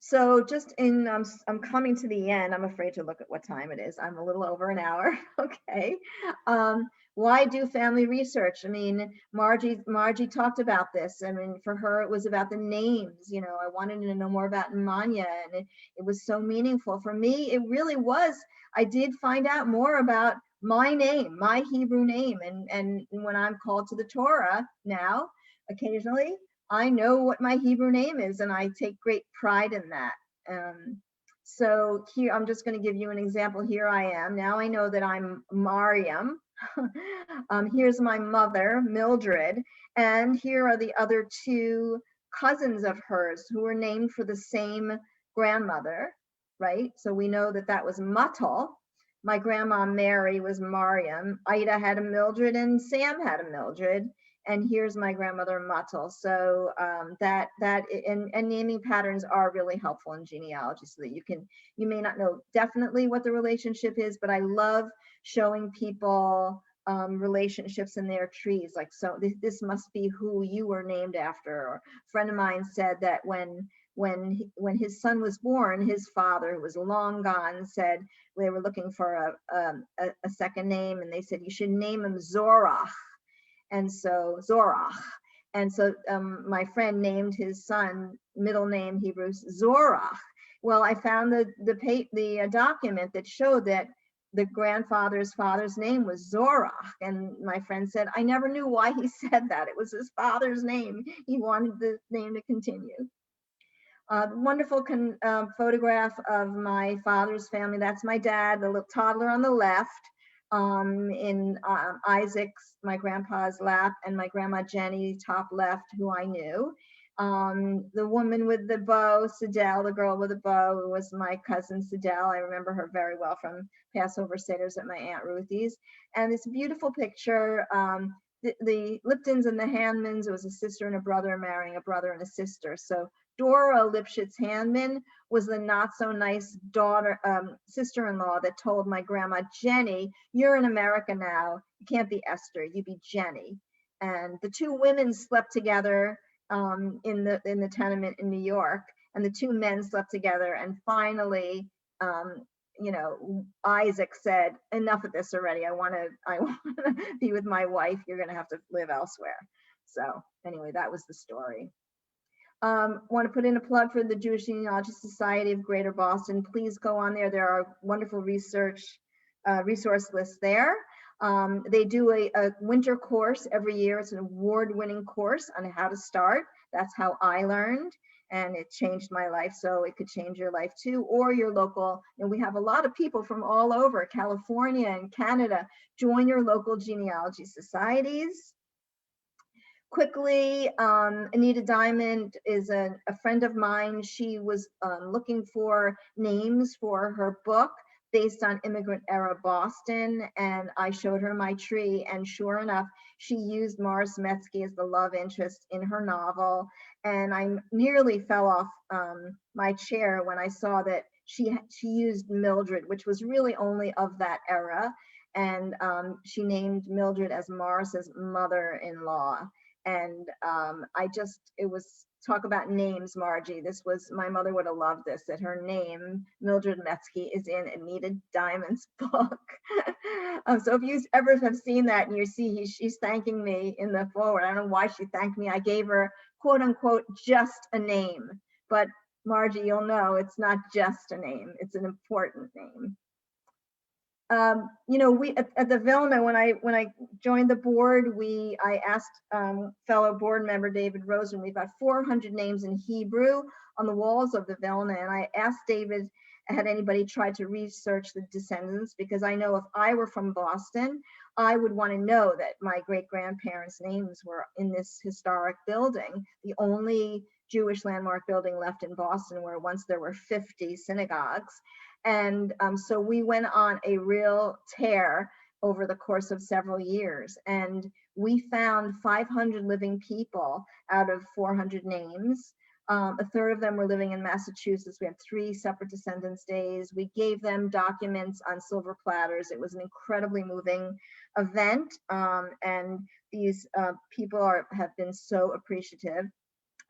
S2: So just I'm coming to the end. I'm afraid to look at what time it is. I'm a little over an hour. Okay. Why do family research? I mean, Margie talked about this. I mean, for her, it was about the names. I wanted to know more about Manya, and it was so meaningful. For me, it really was. I did find out more about my name, my Hebrew name. And when I'm called to the Torah now, occasionally, I know what my Hebrew name is, and I take great pride in that. So here, I'm just going to give you an example. Here I am. Now I know that I'm Marjem. Here's my mother, Mildred. And here are the other two cousins of hers who were named for the same grandmother, right? So we know that that was Matal. My grandma Mary was Marjem. Ida had a Mildred, and Sam had a Mildred. And here's my grandmother Matal. So and naming patterns are really helpful in genealogy, so that you may not know definitely what the relationship is, but I love showing people relationships in their trees. Like, so this must be who you were named after. Or a friend of mine said that when his son was born, his father, who was long gone, said they were looking for a second name, and they said you should name him Zorach. And so Zorach. And so my friend named his son, middle name Hebrew, Zorach. Well, I found the document that showed that the grandfather's father's name was Zorach. And my friend said, I never knew why he said that. It was his father's name. He wanted the name to continue. Wonderful photograph of my father's family. That's my dad, the little toddler on the left, in Isaac's, my grandpa's lap, and my grandma Jenny, top left, who I knew. The woman with the bow, Sidel, the girl with the bow, was my cousin Sidel. I remember her very well from Passover Seder's at my Aunt Ruthie's. And this beautiful picture, the Liptons and the Handmans, it was a sister and a brother marrying a brother and a sister. So Dora Lipschitz Handman was the not so nice daughter, sister-in-law that told my grandma Jenny, you're in America now, you can't be Esther, you be Jenny. And the two women slept together in the tenement in New York, and the two men slept together. And finally, you know, Isaac said, enough of this already. I want to be with my wife. You're going to have to live elsewhere. So anyway, that was the story. Want to put in a plug for the Jewish Genealogy Society of Greater Boston. Please go on there. There are wonderful resource lists there. They do a winter course every year. It's an award-winning course on how to start. That's how I learned, and it changed my life. So it could change your life too, or your local. And we have a lot of people from all over California and Canada. Join your local genealogy societies. Quickly, Anita Diamond is a friend of mine. She was looking for names for her book based on Immigrant Era Boston, and I showed her my tree, and sure enough, she used Morris Metzke as the love interest in her novel, and I nearly fell off my chair when I saw that she used Mildred, which was really only of that era, and she named Mildred as Morris's mother-in-law. And it was, talk about names, Margie. This was, my mother would have loved this, that her name, Mildred Metzke, is in Anita Diamond's book. So if you ever have seen that and you see she's thanking me in the forward, I don't know why she thanked me. I gave her, quote unquote, just a name. But Margie, you'll know it's not just a name, it's an important name. You know, we at the Vilna, when I joined the board, I asked fellow board member David Rosen, we've got 400 names in Hebrew on the walls of the Vilna, and I asked David, had anybody tried to research the descendants, because I know if I were from Boston, I would want to know that my great-grandparents' names were in this historic building, the only Jewish landmark building left in Boston, where once there were 50 synagogues. And so we went on a real tear over the course of several years, and we found 500 living people out of 400 names. A third of them were living in Massachusetts. We had 3 separate Descendants Days. We gave them documents on silver platters. It was an incredibly moving event, and these people have been so appreciative.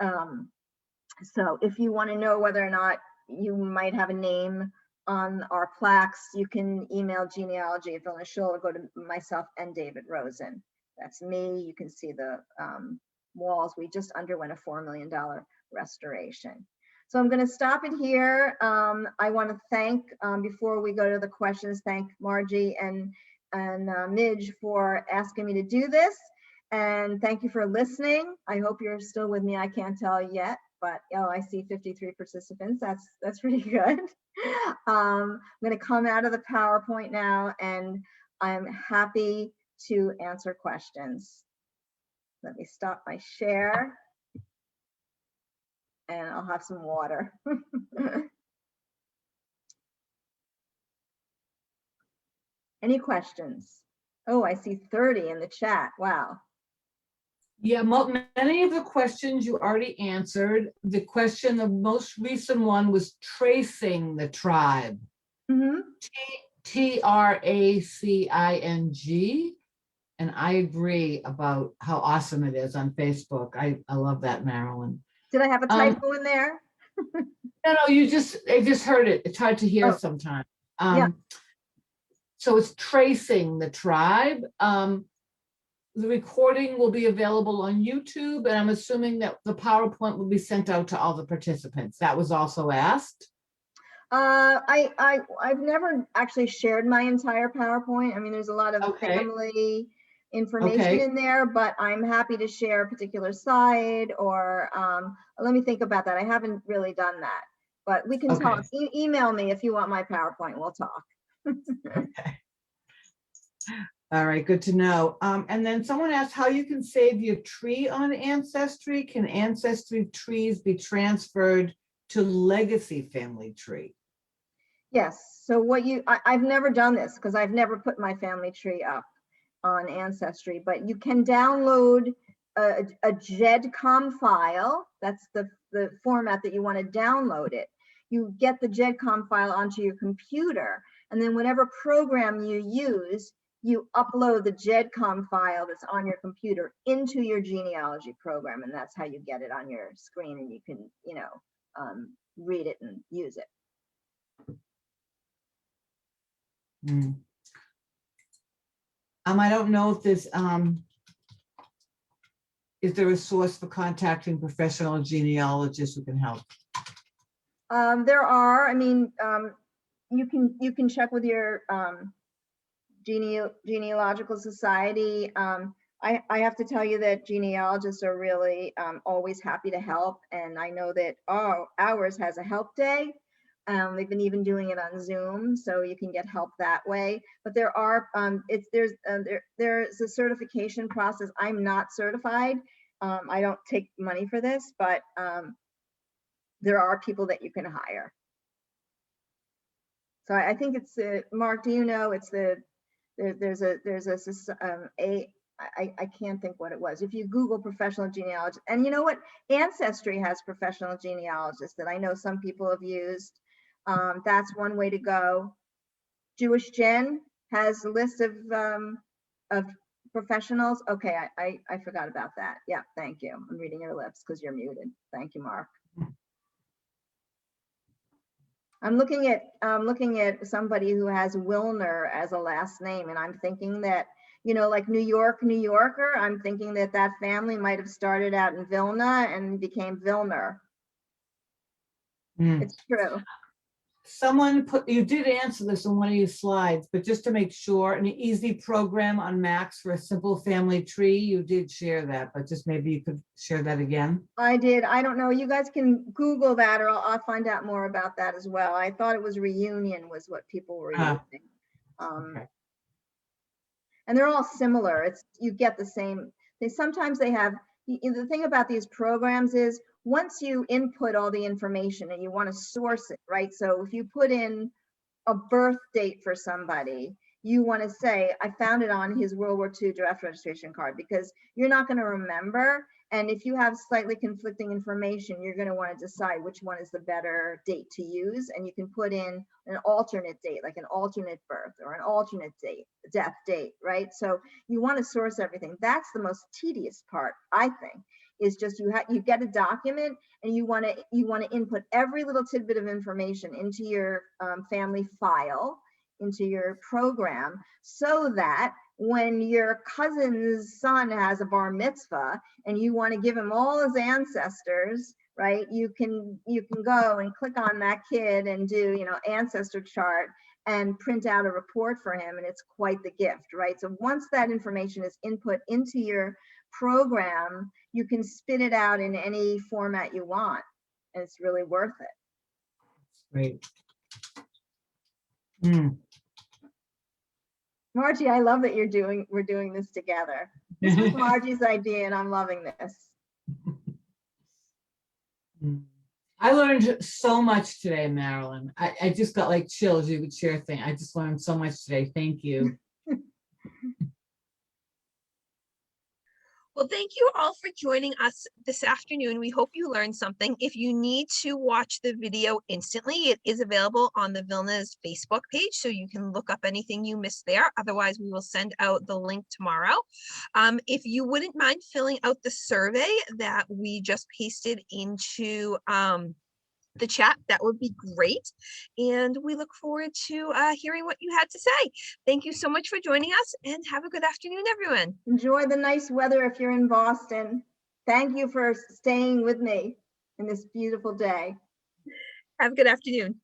S2: So if you want to know whether or not you might have a name on our plaques, you can email genealogy at Vilna Shul, or go to myself and David Rosen. That's me. You can see the walls. We just underwent a $4 million restoration. So I'm going to stop it here. I want to thank, before we go to the questions, thank Margie and Midge for asking me to do this. And thank you for listening. I hope you're still with me. I can't tell yet, but I see 53 participants. That's pretty good. I'm going to come out of the PowerPoint now, and I'm happy to answer questions. Let me stop my share, and I'll have some water. Any questions? Oh, I see 30 in the chat. Wow.
S3: Yeah, many of the questions you already answered. The most recent one was tracing the tribe.
S2: Mm-hmm.
S3: TRACING. And I agree about how awesome it is on Facebook. I love that, Marilyn.
S2: Did I have a typo in there?
S3: No, I just heard it. It's hard to hear sometimes.
S2: Yeah.
S3: So it's tracing the tribe. the recording will be available on YouTube, and I'm assuming that the PowerPoint will be sent out to all the participants. That was also asked.
S2: I've never actually shared my entire PowerPoint. I mean, there's a lot of
S3: Okay.
S2: family information
S3: Okay.
S2: in there, but I'm happy to share a particular slide or let me think about that. I haven't really done that, but we can
S3: Okay.
S2: talk. Email me if you want my PowerPoint. We'll talk.
S3: Okay. All right, good to know. And then someone asked how you can save your tree on Ancestry. Can Ancestry trees be transferred to legacy family tree?
S2: Yes. So I've never done this because I've never put my family tree up on Ancestry, but you can download a GEDCOM file. That's the format that you want to download it. You get the GEDCOM file onto your computer, and then whatever program you use, you upload the GEDCOM file that's on your computer into your genealogy program, and that's how you get it on your screen, and you can, read it and use it.
S3: I don't know if there's, is there a source for contacting professional genealogists who can help?
S2: There are, I mean, you can check with your genealogical society. I have to tell you that genealogists are really always happy to help. And I know that ours has a help day. They've been even doing it on Zoom, so you can get help that way. But there are, there's a certification process. I'm not certified. I don't take money for this, but there are people that you can hire. So I think it's Mark. Do you know? It's I can't think what it was. If you Google professional genealogist, and you know what, Ancestry has professional genealogists that I know some people have used. That's one way to go. Jewish Gen has a list of professionals. Okay, I forgot about that. Yeah, thank you. I'm reading your lips because you're muted. Thank you, Mark. I'm looking at somebody who has Wilner as a last name, and I'm thinking that, like New Yorker, I'm thinking that that family might have started out in Vilna and became Vilner. It's true.
S3: Someone you did answer this in one of your slides, but just to make sure, an easy program on Macs for a simple family tree, you did share that, but just maybe you could share that again.
S2: I did. I don't know. You guys can Google that, or I'll find out more about that as well. I thought it was Reunion was what people were using. Okay. And they're all similar. You get the same. Sometimes they have, the thing about these programs is once you input all the information and you want to source it, right? So if you put in a birth date for somebody, you want to say, I found it on his World War II draft registration card, because you're not going to remember. And if you have slightly conflicting information, you're going to want to decide which one is the better date to use. And you can put in an alternate date, like an alternate birth or an alternate date, death date, right? So you want to source everything. That's the most tedious part, I think, is just you get a document and you want to input every little tidbit of information into your family file, into your program, so that when your cousin's son has a bar mitzvah and you want to give him all his ancestors, right? You can go and click on that kid and do, ancestor chart and print out a report for him, and it's quite the gift, right? So once that information is input into your program, you can spit it out in any format you want, and it's really worth it.
S3: Great.
S2: Margie, I love that we're doing this together. This was Margie's idea, and I'm loving this.
S3: I learned so much today, Marilyn. I just got like chills. You would share thing. I just learned so much today. Thank you.
S1: Well, thank you all for joining us this afternoon. We hope you learned something. If you need to watch the video instantly, it is available on the Vilna's Facebook page, so you can look up anything you missed there. Otherwise, we will send out the link tomorrow. If you wouldn't mind filling out the survey that we just pasted into the chat, that would be great. And we look forward to hearing what you had to say. Thank you so much for joining us, and have a good afternoon, everyone.
S2: Enjoy the nice weather if you're in Boston. Thank you for staying with me in this beautiful day.
S1: Have a good afternoon.